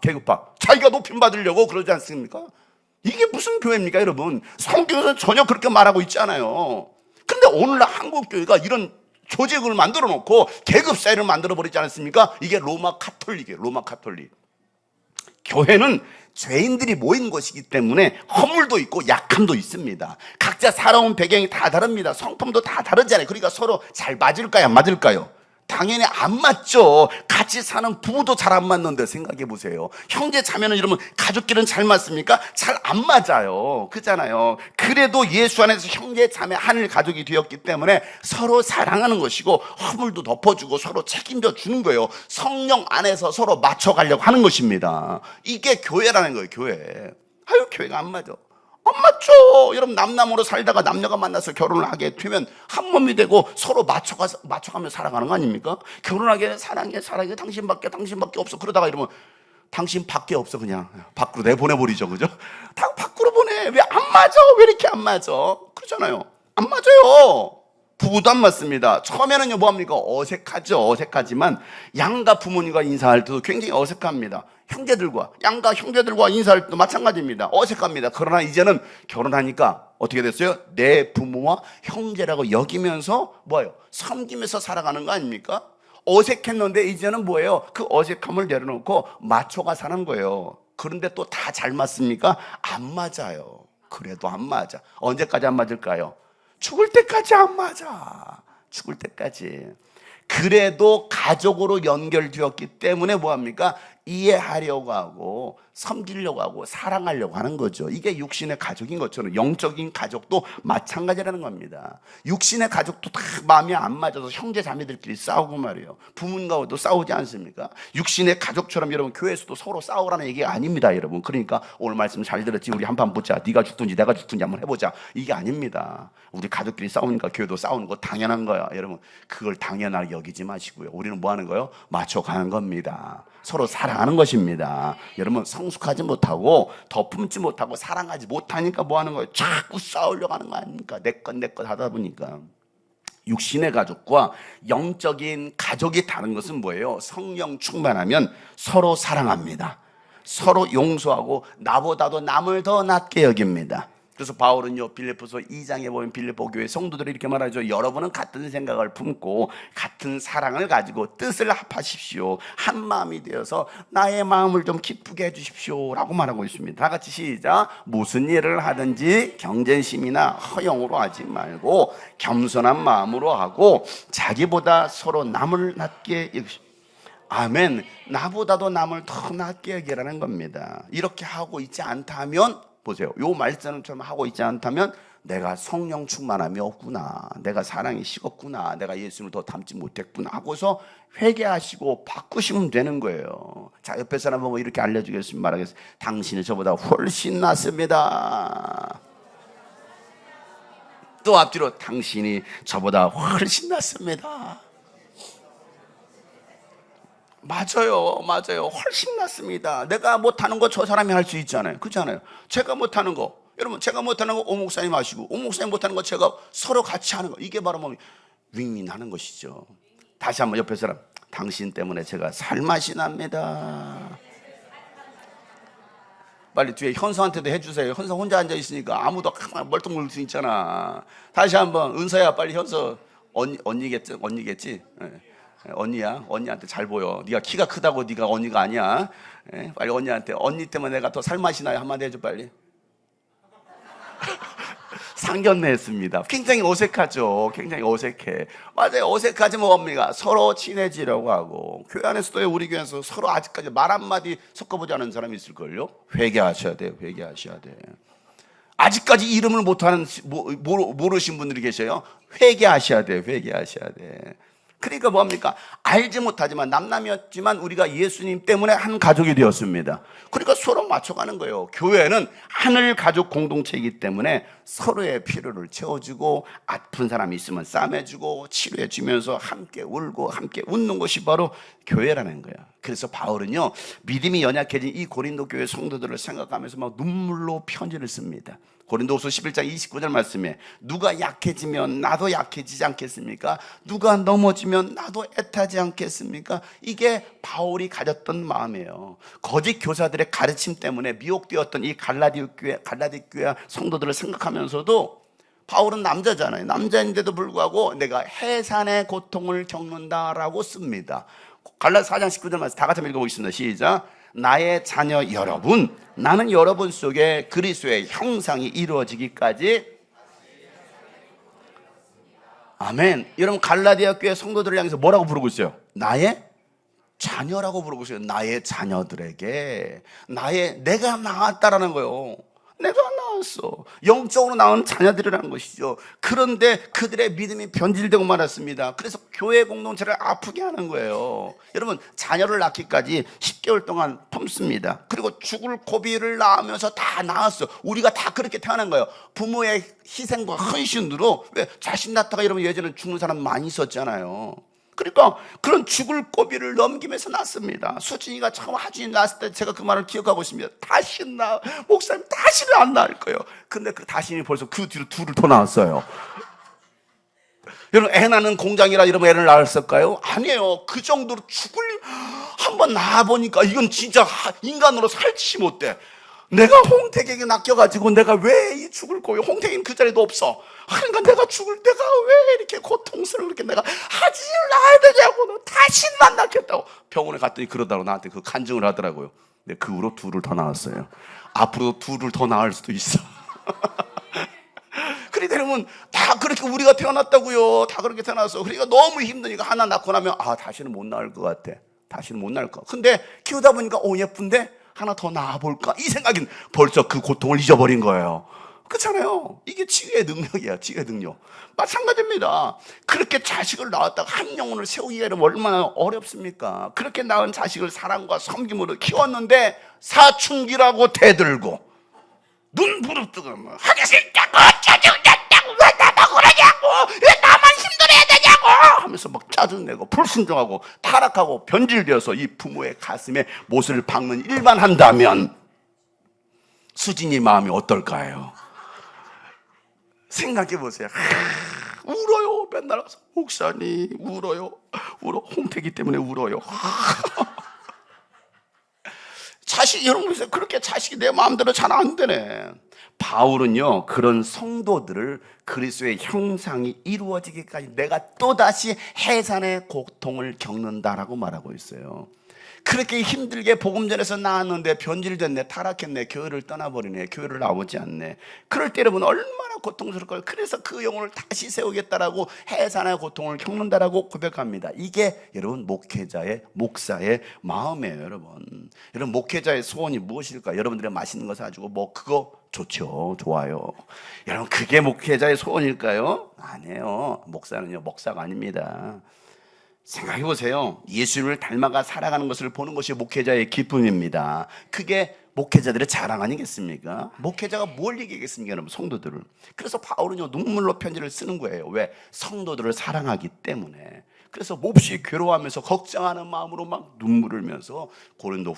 [SPEAKER 1] 자기가 높임 받으려고 그러지 않습니까? 이게 무슨 교회입니까, 여러분? 성경에서는 전혀 그렇게 말하고 있지 않아요. 근데 오늘날 한국 교회가 이런 조직을 만들어 놓고 계급 사회를 만들어 버리지 않습니까? 이게 로마 카톨릭이에요. 로마 카톨릭. 교회는 죄인들이 모인 곳이기 때문에 허물도 있고 약함도 있습니다. 각자 살아온 배경이 다 다릅니다. 성품도 다 다르잖아요. 그러니까 서로 잘 맞을까요, 안 맞을까요? 당연히 안 맞죠. 같이 사는 부부도 잘 안 맞는데 생각해 보세요. 형제 자매는 여러분 가족끼리는 잘 맞습니까? 잘 안 맞아요. 그잖아요. 그래도 예수 안에서 형제 자매 하늘 가족이 되었기 때문에 서로 사랑하는 것이고 허물도 덮어주고 서로 책임져 주는 거예요. 성령 안에서 서로 맞춰가려고 하는 것입니다. 이게 교회라는 거예요. 교회. 교회가 안 맞아. 안 맞죠. 여러분, 남남으로 살다가 남녀가 만나서 결혼을 하게 되면 한 몸이 되고 서로 맞춰가며 살아가는 거 아닙니까? 결혼하게 사랑해 당신밖에 없어. 그러다가 이러면 당신밖에 없어. 그냥 밖으로 내보내버리죠. 그죠? 다 밖으로 보내. 왜 안 맞아? 왜 이렇게 안 맞아? 그러잖아요. 안 맞아요. 부부도 안 맞습니다. 처음에는요, 뭐합니까? 어색하지만 양가 부모님과 인사할 때도 굉장히 어색합니다. 양가 형제들과 인사할 때도 마찬가지입니다. 어색합니다. 그러나 이제는 결혼하니까 어떻게 됐어요? 내 부모와 형제라고 여기면서 섬기면서 살아가는 거 아닙니까? 어색했는데 이제는 뭐예요? 그 어색함을 내려놓고 맞춰가 사는 거예요. 그런데 또 다 잘 맞습니까? 안 맞아요. 그래도 안 맞아. 언제까지 안 맞을까요? 죽을 때까지 안 맞아. 죽을 때까지. 그래도 가족으로 연결되었기 때문에 뭐합니까? 이해하려고 하고 섬기려고 하고 사랑하려고 하는 거죠. 이게 육신의 가족인 것처럼 영적인 가족도 마찬가지라는 겁니다. 육신의 가족도 다 마음이 안 맞아서 형제 자매들끼리 싸우고 말이에요. 부모님과도 싸우지 않습니까? 육신의 가족처럼 여러분 교회에서도 서로 싸우라는 얘기가 아닙니다, 여러분. 그러니까 오늘 말씀 잘 들었지? 우리 한판 붙자. 네가 죽든지 내가 죽든지 한번 해보자. 이게 아닙니다. 우리 가족끼리 싸우니까 교회도 싸우는 거 당연한 거야, 여러분. 그걸 당연하게 여기지 마시고요. 우리는 뭐 하는 거예요? 맞춰가는 겁니다. 서로 사랑하는 것입니다. 여러분, 성숙하지 못하고 덮음지 못하고 사랑하지 못하니까 뭐 하는 거예요? 자꾸 싸우려고 하는 거 아닙니까? 내 것 하다 보니까. 육신의 가족과 영적인 가족이 다른 것은 뭐예요? 성령 충만하면 서로 사랑합니다. 서로 용서하고 나보다도 남을 더 낫게 여깁니다. 그래서 바울은요, 빌립보서 2장에 보면 빌립보 교회 성도들이 이렇게 말하죠. 여러분은 같은 생각을 품고 같은 사랑을 가지고 뜻을 합하십시오. 한 마음이 되어서 나의 마음을 좀 기쁘게 해주십시오 라고 말하고 있습니다. 다 같이 시작. 무슨 일을 하든지 경쟁심이나 허영으로 하지 말고 겸손한 마음으로 하고 자기보다 서로 남을 낫게 여기십시오. 아멘. 나보다도 남을 더 낫게 여기라는 겁니다. 이렇게 하고 있지 않다면 보세요. 요 말씀처럼 하고 있지 않다면 내가 성령 충만함이 없구나. 내가 사랑이 식었구나. 내가 예수님을 더 닮지 못했구나 하고서 회개하시고 바꾸시면 되는 거예요. 자, 옆에 사람 보고 이렇게 알려주겠습니다. 말하겠습니다. 당신이 저보다 훨씬 낫습니다. 또 앞뒤로 당신이 저보다 훨씬 낫습니다. 맞아요. 훨씬 낫습니다. 내가 못하는 거 저 사람이 할 수 있잖아요. 그렇잖아요. 제가 못하는 거, 여러분, 제가 못하는 거 오 목사님 하시고, 오 목사님 못하는 거 제가 서로 같이 하는 거, 이게 바로 뭐 윈윈하는 것이죠. 다시 한번 옆에 사람, 당신 때문에 제가 살맛이 납니다. 빨리 뒤에 현서한테도 해주세요. 현서 혼자 앉아 있으니까 아무도 멀뚱멀뚱 있잖아. 다시 한번, 은서야, 빨리 현서 언니겠지? 언니겠지? 예. 언니야. 언니한테 잘 보여. 네가 키가 크다고 네가 언니가 아니야. 예? 빨리 언니한테 언니 때문에 내가 더 살맛이 나요. 한마디 해줘 빨리. 상견례했습니다. 굉장히 어색하죠. 굉장히 어색해. 맞아요. 어색하지만 뭡니까? 서로 친해지려고 하고 교회 안에서도 우리 교회에서 서로 아직까지 말 한마디 섞어보지 않은 사람이 있을걸요? 회개하셔야 돼요. 회개하셔야 돼. 아직까지 이름을 못하는 모르신 분들이 계셔요. 회개하셔야 돼요. 회개하셔야 돼. 그러니까 뭡니까? 알지 못하지만 남남이었지만 우리가 예수님 때문에 한 가족이 되었습니다. 그러니까 서로 맞춰가는 거예요. 교회는 하늘 가족 공동체이기 때문에 서로의 필요를 채워주고 아픈 사람이 있으면 싸매주고 치료해주면서 함께 울고 함께 웃는 것이 바로 교회라는 거야. 그래서 바울은요, 믿음이 연약해진 이 고린도 교회 성도들을 생각하면서 막 눈물로 편지를 씁니다. 고린도후서 11장 29절 말씀에 누가 약해지면 나도 약해지지 않겠습니까? 누가 넘어지면 나도 애타지 않겠습니까? 이게 바울이 가졌던 마음이에요. 거짓 교사들의 가르침 때문에 미혹되었던 이 갈라디 교회 성도들을 생각하면서도 바울은 남자잖아요. 남자인데도 불구하고 내가 해산의 고통을 겪는다라고 씁니다. 갈라디아 4장 19절 말씀 다 같이 읽어보겠습니다. 시작. 나의 자녀 여러분, 나는 여러분 속에 그리스도의 형상이 이루어지기까지. 아멘. 여러분 갈라디아 교회 성도들을 향해서 뭐라고 부르고 있어요? 나의 자녀라고 부르고 있어요. 나의 자녀들에게 내가 낳았다라는 거예요. 내가 낳았어. 영적으로 낳은 자녀들이라는 것이죠. 그런데 그들의 믿음이 변질되고 말았습니다. 그래서 교회 공동체를 아프게 하는 거예요. 여러분 자녀를 낳기까지 10개월 동안 품습니다. 그리고 죽을 고비를 낳으면서 다 낳았어. 우리가 다 그렇게 태어난 거예요. 부모의 희생과 헌신으로. 왜 자식 낳다가 여러분 예전에 죽는 사람 많이 있었잖아요. 그러니까 그런 죽을 고비를 넘기면서 낳습니다. 수진이가 처음 하준이 낳았을 때 제가 그 말을 기억하고 있습니다. 목사님 다시는 안 낳을 거예요. 근데 그 다시는 벌써 그 뒤로 둘을 더 낳았어요. 여러분 애 낳는 공장이라 여러분 애를 낳았을까요? 아니에요. 그 정도로 한번 낳아보니까 이건 진짜 인간으로 살지 못돼. 내가 홍택에게 낚여가지고 내가 왜 이 죽을 고요? 홍택이는 그 자리도 없어. 그러니까 내가 왜 이렇게 고통스럽게 내가 하진이를 낳아야 되냐고. 너 다시는 안 낳겠다고 병원에 갔더니 그러다고 나한테 그 간증을 하더라고요. 근데 그 후로 둘을 더 낳았어요. 앞으로도 둘을 더 낳을 수도 있어. 그러니까 여러분 다 그렇게 우리가 태어났다고요. 다 그렇게 태어났어. 그러니까 너무 힘드니까 하나 낳고 나면 다시는 못 낳을 것 같아. 다시는 못 낳을 것 같아. 근데 키우다 보니까 예쁜데 하나 더 낳아볼까? 이 생각은 벌써 그 고통을 잊어버린 거예요. 그렇잖아요. 이게 치유의 능력이야. 치유의 능력. 마찬가지입니다. 그렇게 자식을 낳았다가 한 영혼을 세우기가 얼마나 어렵습니까? 그렇게 낳은 자식을 사랑과 섬김으로 키웠는데 사춘기라고 대들고 눈 부릅뜨고 하기 싫다고 짜증났다고 왜 나만 그러냐고 왜 나만 힘들어야 되냐고 하면서 막 짜증내고 불순종하고 타락하고 변질되어서 이 부모의 가슴에 못을 박는 일만 한다면 수진이 마음이 어떨까요? 생각해 보세요. 울어요. 맨날 와서 목사님 울어요. 홍태기 때문에 울어요. 자식 여러분 보세요. 그렇게 자식이 내 마음대로 잘 안 되네. 바울은요 그런 성도들을 그리스도의 형상이 이루어지기까지 내가 또다시 해산의 고통을 겪는다라고 말하고 있어요. 그렇게 힘들게 복음 전에서 나왔는데 변질됐네, 타락했네, 교회를 떠나버리네, 교회를 나오지 않네. 그럴 때 여러분 얼마나 고통스러울까요? 그래서 그 영혼을 다시 세우겠다라고 해산의 고통을 겪는다라고 고백합니다. 이게 여러분 목사의 마음이에요. 여러분 목회자의 소원이 무엇일까? 여러분들의 맛있는 거 사주고 그거 좋죠. 좋아요. 여러분 그게 목회자의 소원일까요? 아니에요. 목사는요 목사가 아닙니다. 생각해 보세요. 예수를 닮아가 살아가는 것을 보는 것이 목회자의 기쁨입니다. 그게 목회자들의 자랑 아니겠습니까? 목회자가 뭘 얘기하겠습니까? 여러분 성도들을. 그래서 바울은요 눈물로 편지를 쓰는 거예요. 왜? 성도들을 사랑하기 때문에. 그래서 몹시 괴로워하면서 걱정하는 마음으로 막 눈물을 흘면서 고린도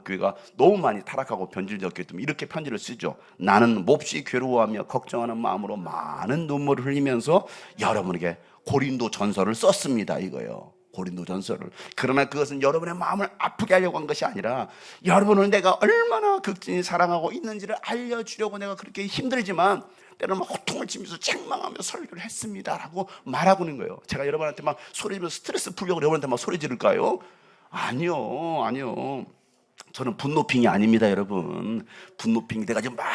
[SPEAKER 1] 교회가 너무 많이 타락하고 변질되었기 때문에 이렇게 편지를 쓰죠. 나는 몹시 괴로워하며 걱정하는 마음으로 많은 눈물을 흘리면서 여러분에게 고린도 전서를 썼습니다. 이거요. 고린도전서를. 그러나 그것은 여러분의 마음을 아프게 하려고 한 것이 아니라 여러분을 내가 얼마나 극진히 사랑하고 있는지를 알려주려고 내가 그렇게 힘들지만 때로는 막 호통을 치면서 책망하며 설교를 했습니다라고 말하고 있는 거예요. 제가 여러분한테 막 소리 지르면서 스트레스 풀려고 여러분한테 막 소리 지를까요? 아니요. 저는 분노핑이 아닙니다, 여러분. 분노핑이 돼가지고 막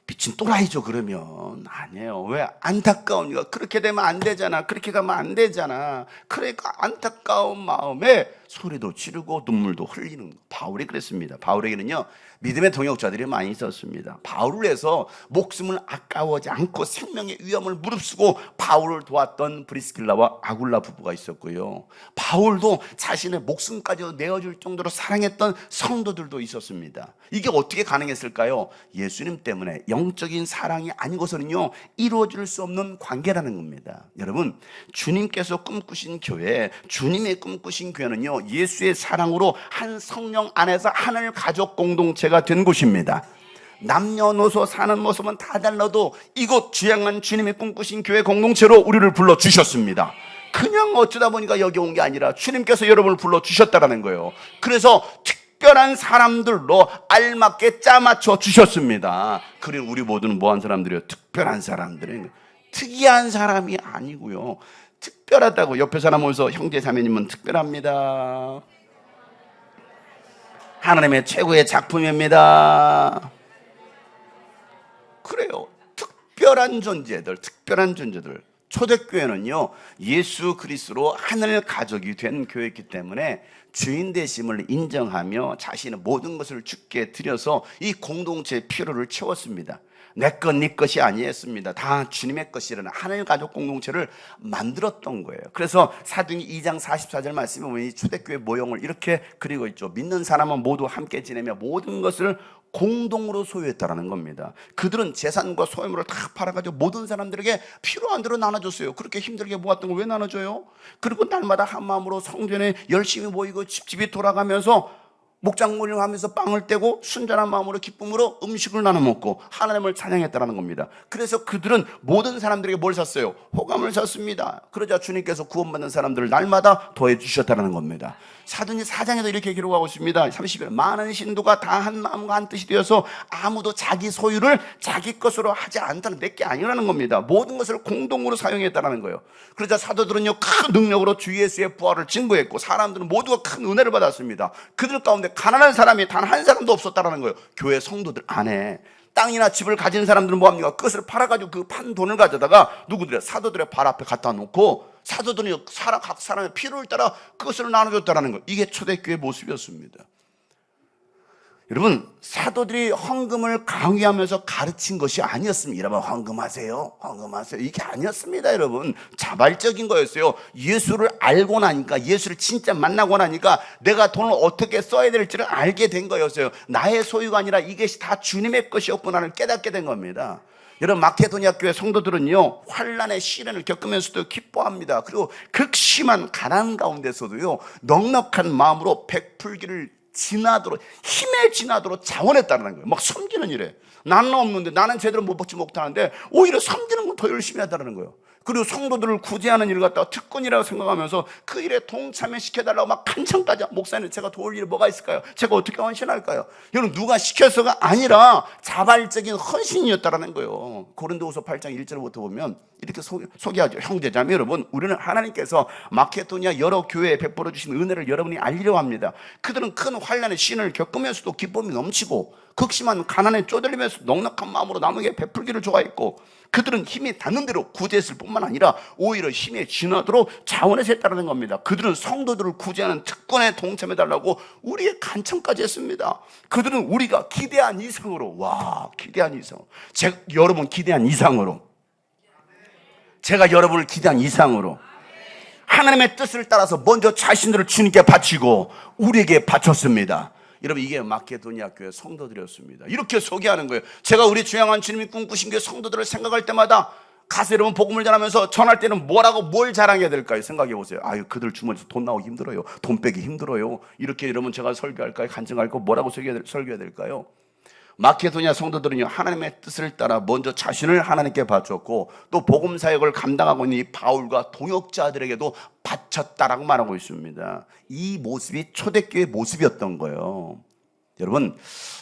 [SPEAKER 1] 미친 또라이죠, 그러면. 아니에요. 왜? 안타까우니까. 그렇게 되면 안 되잖아. 그렇게 가면 안 되잖아. 그러니까 안타까운 마음에 소리도 지르고 눈물도 흘리는 거. 바울이 그랬습니다. 바울에게는요, 믿음의 동역자들이 많이 있었습니다. 바울을 위해서 목숨을 아까워하지 않고 생명의 위험을 무릅쓰고 바울을 도왔던 브리스길라와 아굴라 부부가 있었고요. 바울도 자신의 목숨까지 내어줄 정도로 사랑했던 성도들도 있었습니다. 이게 어떻게 가능했을까요? 예수님 때문에. 영적인 사랑이 아니고서는요, 이루어질 수 없는 관계라는 겁니다. 여러분, 주님께서 꿈꾸신 교회, 주님의 꿈꾸신 교회는요, 예수의 사랑으로 한 성령 안에서 하늘 가족 공동체가 된 곳입니다. 남녀노소 사는 모습은 다 달라도 이곳 주양한 주님의 꿈꾸신 교회 공동체로 우리를 불러주셨습니다. 그냥 어쩌다 보니까 여기 온 게 아니라 주님께서 여러분을 불러주셨다는 거예요. 그래서 특별한 사람들로 알맞게 짜맞춰 주셨습니다. 그리고 우리 모두는 뭐한 사람들이에요? 특별한 사람들이에요. 특이한 사람이 아니고요, 특별하다고. 옆에 사람 오면서 형제 자매님은 특별합니다. 하나님의 최고의 작품입니다. 그래요. 특별한 존재들. 초대교회는요, 예수 그리스도로 하늘 가족이 된 교회이기 때문에 주인 되심을 인정하며 자신의 모든 것을 주께 드려서 이 공동체의 필요를 채웠습니다. 내 것, 네 것이 아니었습니다. 다 주님의 것이라는 하늘 가족 공동체를 만들었던 거예요. 그래서 사도행전 2장 44절 말씀에 보면 이 초대교회 모형을 이렇게 그리고 있죠. 믿는 사람은 모두 함께 지내며 모든 것을 공동으로 소유했다라는 겁니다. 그들은 재산과 소유물을 다 팔아가지고 모든 사람들에게 필요한 대로 나눠줬어요. 그렇게 힘들게 모았던 걸 왜 나눠줘요? 그리고 날마다 한 마음으로 성전에 열심히 모이고 집집이 돌아가면서 목장물을 하면서 빵을 떼고 순전한 마음으로 기쁨으로 음식을 나눠 먹고 하나님을 찬양했다는 겁니다. 그래서 그들은 모든 사람들에게 뭘 샀어요? 호감을 샀습니다. 그러자 주님께서 구원받는 사람들을 날마다 더해 주셨다는 겁니다. 사도행전 4장에도 이렇게 기록하고 있습니다. 30일 많은 신도가 다 한 마음과 한 뜻이 되어서 아무도 자기 소유를 자기 것으로 하지 않다는, 내게 아니라는 겁니다. 모든 것을 공동으로 사용했다는 거예요. 그러자 사도들은요, 큰 능력으로 주 예수의 부활을 증거했고 사람들은 모두가 큰 은혜를 받았습니다. 그들 가운데 가난한 사람이 단 한 사람도 없었다는 거예요. 교회 성도들 안에. 땅이나 집을 가진 사람들은 뭐합니까? 그것을 팔아가지고 그 판 돈을 가져다가 누구들의? 사도들의 발 앞에 갖다 놓고 사도들이 각 사람의 필요를 따라 그것을 나눠줬다는 거. 이게 초대교회의 모습이었습니다. 여러분, 사도들이 헌금을 강요하면서 가르친 것이 아니었습니다. 여러분, 헌금하세요. 이게 아니었습니다, 여러분. 자발적인 거였어요. 예수를 알고 나니까, 예수를 진짜 만나고 나니까 내가 돈을 어떻게 써야 될지를 알게 된 거였어요. 나의 소유가 아니라 이것이 다 주님의 것이었구나를 깨닫게 된 겁니다. 여러분, 마케도니아 교회 성도들은요, 환난의 시련을 겪으면서도 기뻐합니다. 그리고 극심한 가난 가운데서도요, 넉넉한 마음으로 베풀기를 지나도록, 힘에 지나도록 자원했다는 거예요. 막 섬기는 일에. 나는 없는데, 나는 제대로 못 받지 못하는데 오히려 섬기는 건 더 열심히 하다는 거예요. 그리고 성도들을 구제하는 일을 갖다가 특권이라고 생각하면서 그 일에 동참해 시켜달라고 막 간청까지. 목사님, 제가 도울 일이 뭐가 있을까요? 제가 어떻게 헌신할까요? 여러분, 누가 시켜서가 아니라 자발적인 헌신이었다라는 거예요. 고린도후서 8장 1절부터 보면 이렇게 소개하죠. 형제자매 여러분, 우리는 하나님께서 마케도니아 여러 교회에 베풀어 주신 은혜를 여러분이 알리려 합니다. 그들은 큰 환난의 시련을 겪으면서도 기쁨이 넘치고 극심한 가난에 쪼들리면서 넉넉한 마음으로 남에게 베풀기를 좋아했고, 그들은 힘이 닿는 대로 구제했을 뿐만 아니라 오히려 힘에 진화도록 자원해서 했다는 겁니다. 그들은 성도들을 구제하는 특권에 동참해달라고 우리의 간청까지 했습니다. 그들은 우리가 기대한 이상으로, 기대한 이상, 여러분 기대한 이상으로, 제가 여러분을 기대한 이상으로 하나님의 뜻을 따라서 먼저 자신들을 주님께 바치고 우리에게 바쳤습니다. 여러분, 이게 마케도니아 교회 성도들이었습니다. 이렇게 소개하는 거예요. 제가 우리 주양한 주님이 꿈꾸신 교회 성도들을 생각할 때마다 가서 여러분 복음을 전하면서 전할 때는 뭘 자랑해야 될까요? 생각해 보세요. 그들 주머니에서 돈 나오기 힘들어요. 돈 빼기 힘들어요. 이렇게 여러분 제가 설교할까요? 간증할까요? 뭐라고 설교해야 될까요? 마케도니아 성도들은요, 하나님의 뜻을 따라 먼저 자신을 하나님께 바쳤고, 또 복음 사역을 감당하고 있는 이 바울과 동역자들에게도 바쳤다라고 말하고 있습니다. 이 모습이 초대교회 모습이었던 거예요. 여러분,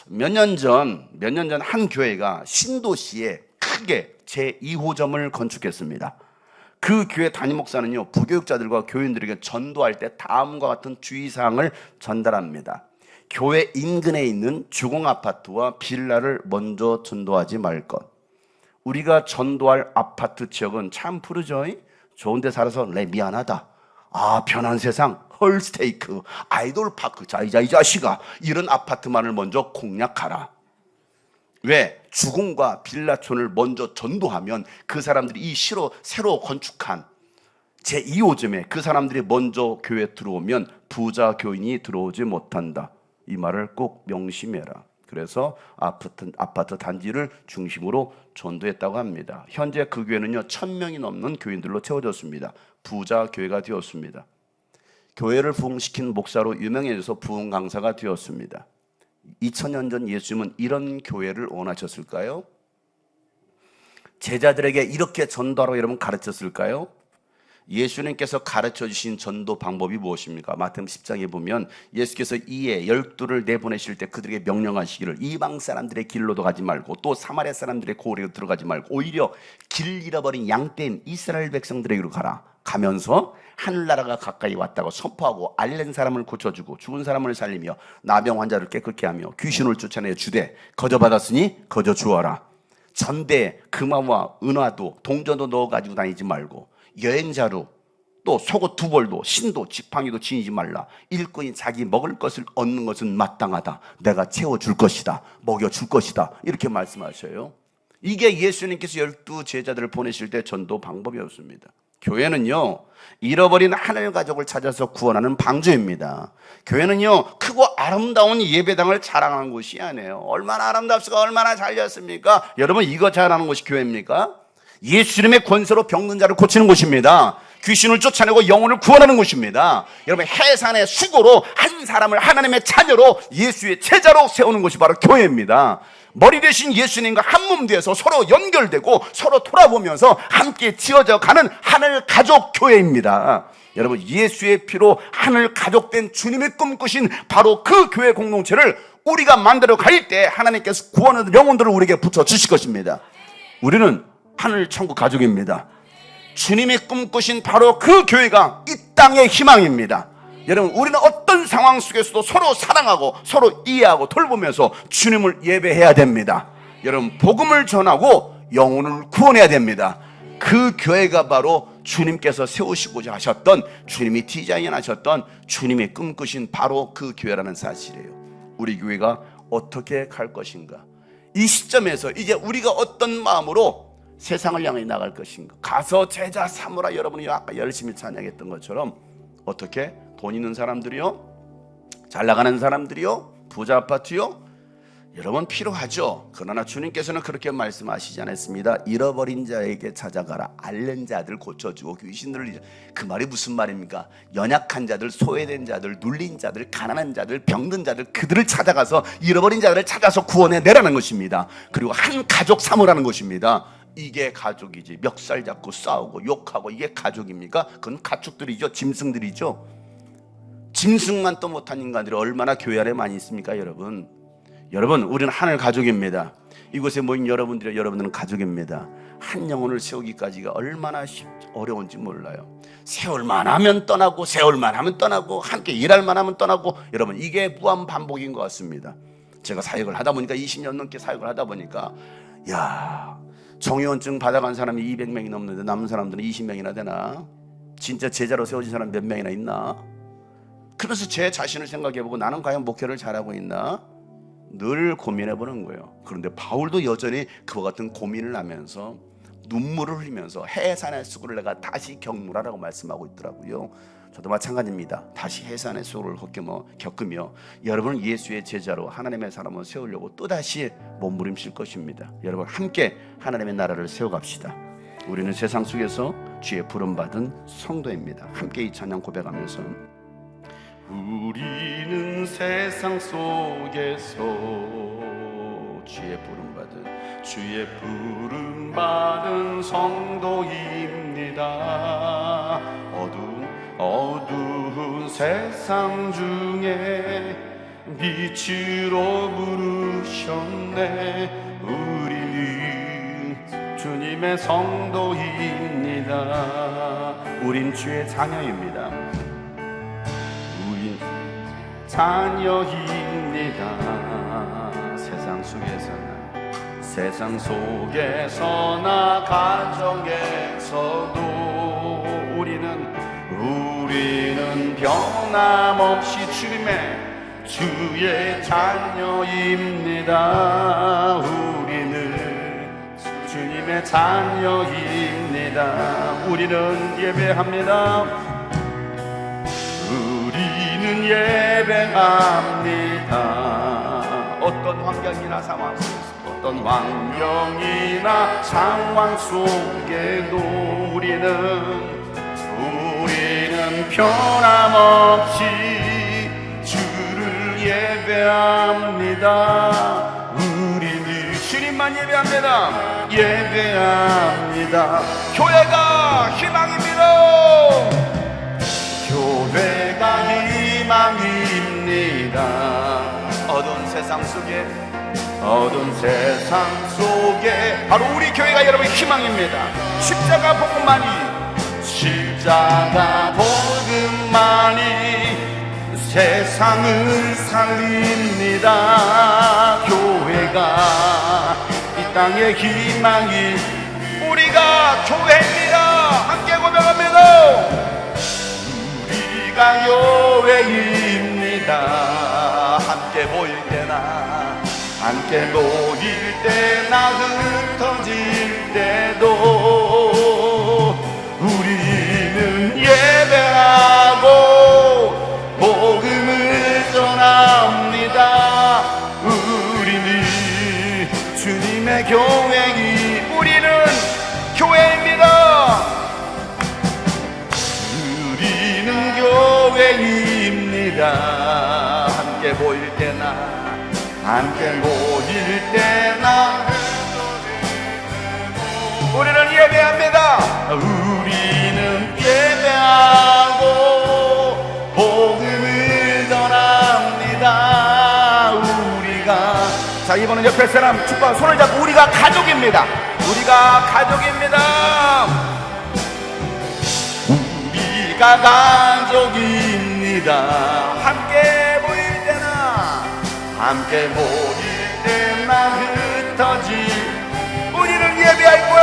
[SPEAKER 1] 몇 년 전 한 교회가 신도시에 크게 제2호점을 건축했습니다. 그 교회 담임 목사는요, 부교육자들과 교인들에게 전도할 때 다음과 같은 주의사항을 전달합니다. 교회 인근에 있는 주공 아파트와 빌라를 먼저 전도하지 말 것. 우리가 전도할 아파트 지역은 참 푸르죠? 좋은 데 살아서 미안하다. 편한 세상, 헐스테이크, 아이돌파크, 이 자식아, 이런 아파트만을 먼저 공략하라. 왜? 주공과 빌라촌을 먼저 전도하면 그 사람들이 이 새로 건축한 제2호점에 그 사람들이 먼저 교회에 들어오면 부자 교인이 들어오지 못한다. 이 말을 꼭 명심해라. 그래서 아파트 단지를 중심으로 전도했다고 합니다. 현재 그 교회는요, 1000명이 넘는 교인들로 채워졌습니다. 부자 교회가 되었습니다. 교회를 부흥시킨 목사로 유명해져서 부흥 강사가 되었습니다. 2000년 전 예수님은 이런 교회를 원하셨을까요? 제자들에게 이렇게 전도하라고 여러분 가르쳤을까요? 예수님께서 가르쳐 주신 전도 방법이 무엇입니까? 마태복음 10장에 보면 예수께서 이에 12를 내보내실 때 그들에게 명령하시기를 이방 사람들의 길로도 가지 말고 또 사마리아 사람들의 고리로 들어가지 말고 오히려 길 잃어버린 양떼인 이스라엘 백성들에게로 가라. 가면서 하늘나라가 가까이 왔다고 선포하고 앓는 사람을 고쳐주고 죽은 사람을 살리며 나병 환자를 깨끗게 하며 귀신을 쫓아내어 주되 거저받았으니 거저 주어라. 전대에 금화와 은화도 동전도 넣어가지고 다니지 말고 여행자로 또 속옷 두 벌도 신도 지팡이도 지니지 말라. 일꾼이 자기 먹을 것을 얻는 것은 마땅하다. 내가 채워줄 것이다. 먹여줄 것이다. 이렇게 말씀하셔요. 이게 예수님께서 12 제자들을 보내실 때 전도 방법이었습니다. 교회는요, 잃어버린 하늘 가족을 찾아서 구원하는 방주입니다. 교회는요, 크고 아름다운 예배당을 자랑하는 곳이 아니에요. 얼마나 아름답습니까? 얼마나 잘렸습니까? 여러분, 이거 잘하는 곳이 교회입니까? 예수님의 권세로 병든 자를 고치는 곳입니다. 귀신을 쫓아내고 영혼을 구원하는 곳입니다. 여러분, 해산의 수고로 한 사람을 하나님의 자녀로 예수의 제자로 세우는 곳이 바로 교회입니다. 머리 대신 예수님과 한 몸 되어서 서로 연결되고 서로 돌아보면서 함께 지어져 가는 하늘 가족 교회입니다. 여러분, 예수의 피로 하늘 가족된 주님의 꿈꾸신 바로 그 교회 공동체를 우리가 만들어 갈 때 하나님께서 구원의 영혼들을 우리에게 붙여주실 것입니다. 우리는 하늘 천국 가족입니다. 주님이 꿈꾸신 바로 그 교회가 이 땅의 희망입니다. 여러분, 우리는 어떤 상황 속에서도 서로 사랑하고 서로 이해하고 돌보면서 주님을 예배해야 됩니다. 여러분, 복음을 전하고 영혼을 구원해야 됩니다. 그 교회가 바로 주님께서 세우시고자 하셨던, 주님이 디자인하셨던, 주님이 꿈꾸신 바로 그 교회라는 사실이에요. 우리 교회가 어떻게 갈 것인가? 이 시점에서 이제 우리가 어떤 마음으로 세상을 향해 나갈 것인가? 가서 제자 삼으라. 여러분이 아까 열심히 찬양했던 것처럼 어떻게? 돈 있는 사람들이요? 잘 나가는 사람들이요? 부자 아파트요? 여러분, 필요하죠. 그러나 주님께서는 그렇게 말씀하시지 않았습니다. 잃어버린 자에게 찾아가라. 앓는 자들 고쳐주고 귀신들을. 그 말이 무슨 말입니까? 연약한 자들, 소외된 자들, 눌린 자들, 가난한 자들, 병든 자들, 그들을 찾아가서 잃어버린 자들을 찾아서 구원해내라는 것입니다. 그리고 한 가족 삼으라는 것입니다. 이게 가족이지. 멱살 잡고 싸우고 욕하고 이게 가족입니까? 그건 가축들이죠. 짐승들이죠. 짐승만 또 못한 인간들이 얼마나 교회 안에 많이 있습니까? 여러분, 우리는 하늘 가족입니다. 이곳에 모인 여러분들은 가족입니다. 한 영혼을 세우기까지가 얼마나 어려운지 몰라요. 세월만 하면 떠나고, 세월만 하면 떠나고, 함께 일할만 하면 떠나고. 여러분, 이게 무한 반복인 것 같습니다. 제가 사역을 하다 보니까 20년 넘게 사역을 하다 보니까 정의원증 받아간 사람이 200명이 넘는데 남은 사람들은 20명이나 되나? 진짜 제자로 세워진 사람 몇 명이나 있나? 그래서 제 자신을 생각해보고 나는 과연 목회를 잘하고 있나? 늘 고민해보는 거예요. 그런데 바울도 여전히 그와 같은 고민을 하면서 눈물을 흘리면서 해산의 수고를 내가 다시 경물하라고 말씀하고 있더라고요. 저도 마찬가지입니다. 다시 해산의 수고를 겪으며 여러분은 예수의 제자로 하나님의 사람을 세우려고 또다시 몸부림칠 것입니다. 여러분, 함께 하나님의 나라를 세워갑시다. 우리는 세상 속에서 주의 부름받은 성도입니다. 함께 이 찬양 고백하면서 우리는 세상 속에서 주의 부름 받은 성도입니다. 어두운 세상 중에 빛으로 부르셨네. 우리는 주님의 성도입니다. 우린 주의 자녀입니다. 우린 자녀입니다. 세상 속에서나 가정에서도 우리는 변함없이 주의 자녀입니다. 우리는 주님의 자녀입니다. 우리는 예배합니다. 우리는 예배합니다. 어떤 환경이나 상황 속에서, 어떤 환경이나 상황 속에도 우리는 변함없이 주를 예배합니다. 우리는 주님만 예배합니다. 교회가 희망입니다. 교회가 희망입니다. 어두운 세상 속에 바로 우리 교회가 여러분 희망입니다. 십자가 복음만이 세상을 살립니다. 교회가 이 땅의 희망이 우리가 교회입니다. 함께 고백합니다. 우리가 교회입니다. 함께 모일 때나 흩어질 때도 우리는 예배하고 복음을 전합니다. 우리는 주님의 우리는 교회입니다. 우리는 교회입니다. 함께 모일 때나 우리는 예배합니다. 우리는 예배하고 복음을 전합니다. 자, 이번엔 옆에 사람 축복하고 손을 잡고 우리가 가족입니다. 우리가 가족입니다. 함께 모일 때나 흩어질 우리는 예배하고요.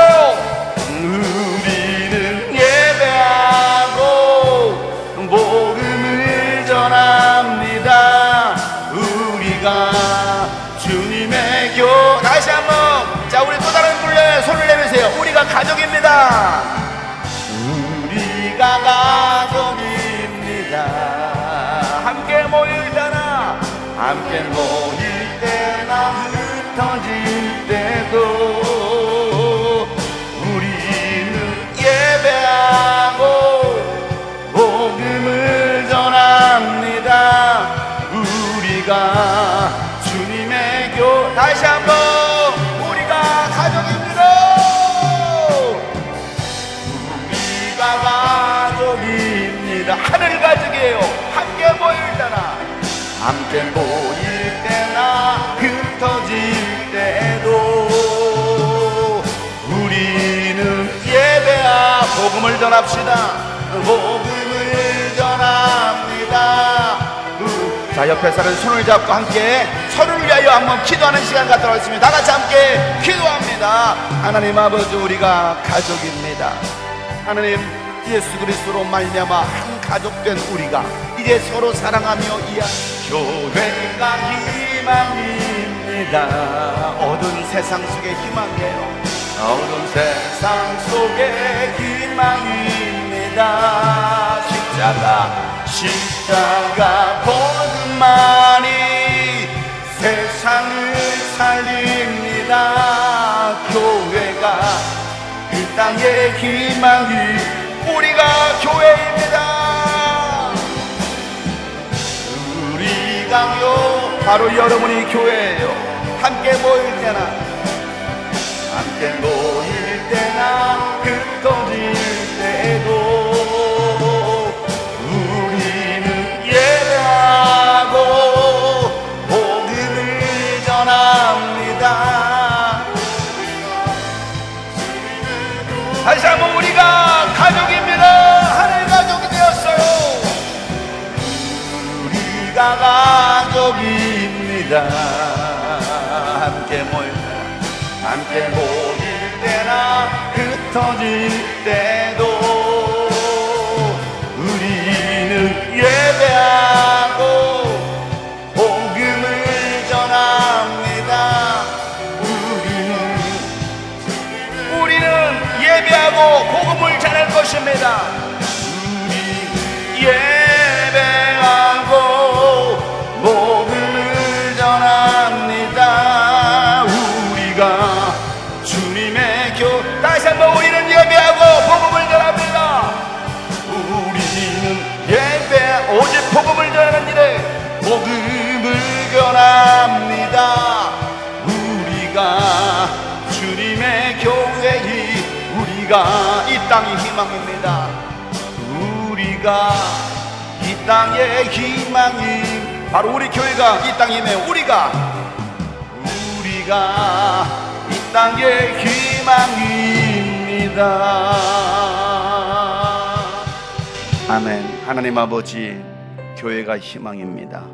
[SPEAKER 1] 우리는 예배하고 복음을 전합니다. 우리가 주님의 다시 한번 자 우리 또 다른 분에 손을 내미세요. 우리가 가족입니다. 우리가 가족입니다. 함께 모일 때나 흩어질 때도 우리는 예배하고 복음을 전합니다. 우리가 주님의 다시 한번 우리가 가족입니다. 우리가 가족입니다. 하늘 가족이에요. 함께 모일 때나 흩어질 때도 우리는 복음을 전합시다. 복음을 전합니다. 자, 옆에 사람 손을 잡고 함께 서로를 위하여 한번 기도하는 시간 갖도록 하겠습니다. 다 같이 함께 기도합니다. 하나님 아버지, 우리가 가족입니다. 하나님, 예수 그리스도로 말미암아 한 가족된 우리가 이제 서로 사랑하며 교회가 희망입니다. 어두운 세상 속의 희망이에요. 어두운 세상 속의 희망입니다. 십자가 복음만이 세상을 살립니다. 교회가 그 땅의 희망이 우리가 교회입니다. 바로 여러분이 교회예요. 함께 모일 때나 함께 모일 때나 흩어질 때도 우리는 예배하고 복음을 전합니다. 다시 한번 우리가 가족입니다. 하나의 가족이 되었어요. 우리가 가족입니다. 함께 모일 때나 흩어질 때도 우리는 예배하고 복음을 전합니다. 우리는 예배하고 복음을 전할 것입니다. 우리 예배하고 복음을 전합니다. 우리가 주님의 다시 한번 우리는 예배하고 복음을 전합니다. 우리는 오직 복음을 전하는 일에 복음을 전합니다. 우리가 주님의 교회이 우리가 이 땅의 희망입니다. 우리가 이 땅의 희망이 바로 우리 교회가 이 땅이며 우리가 이 땅의 희망입니다. 아멘. 하나님 아버지, 교회가 희망입니다.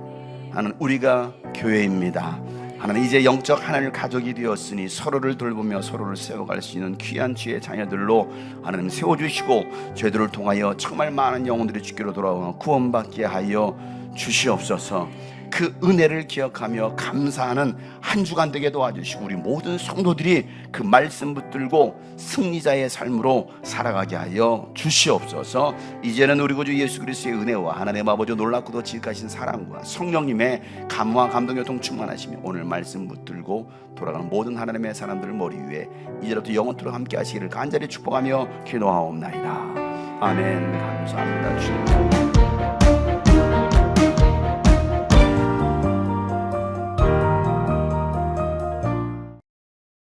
[SPEAKER 1] 하나님, 우리가 교회입니다. 하나님, 이제 영적 하나님 가족이 되었으니 서로를 돌보며 서로를 세워갈 수 있는 귀한 주의 자녀들로 하나님 세워주시고 죄들을 통하여 정말 많은 영혼들이 주께로 돌아오며 구원받게 하여 주시옵소서. 그 은혜를 기억하며 감사하는 한 주간 되게 도와주시고 우리 모든 성도들이 그 말씀 붙들고 승리자의 삶으로 살아가게 하여 주시옵소서. 이제는 우리 구주 예수 그리스도의 은혜와 하나님 아버지 놀랍고도 지극하신 사랑과 성령님의 감화 감동에 동충만하시며 오늘 말씀 붙들고 돌아가는 모든 하나님의 사람들 머리 위에 이제부터 영원토록 함께 하시기를 간절히 축복하며 기도하옵나이다. 아멘. 감사합니다 주님.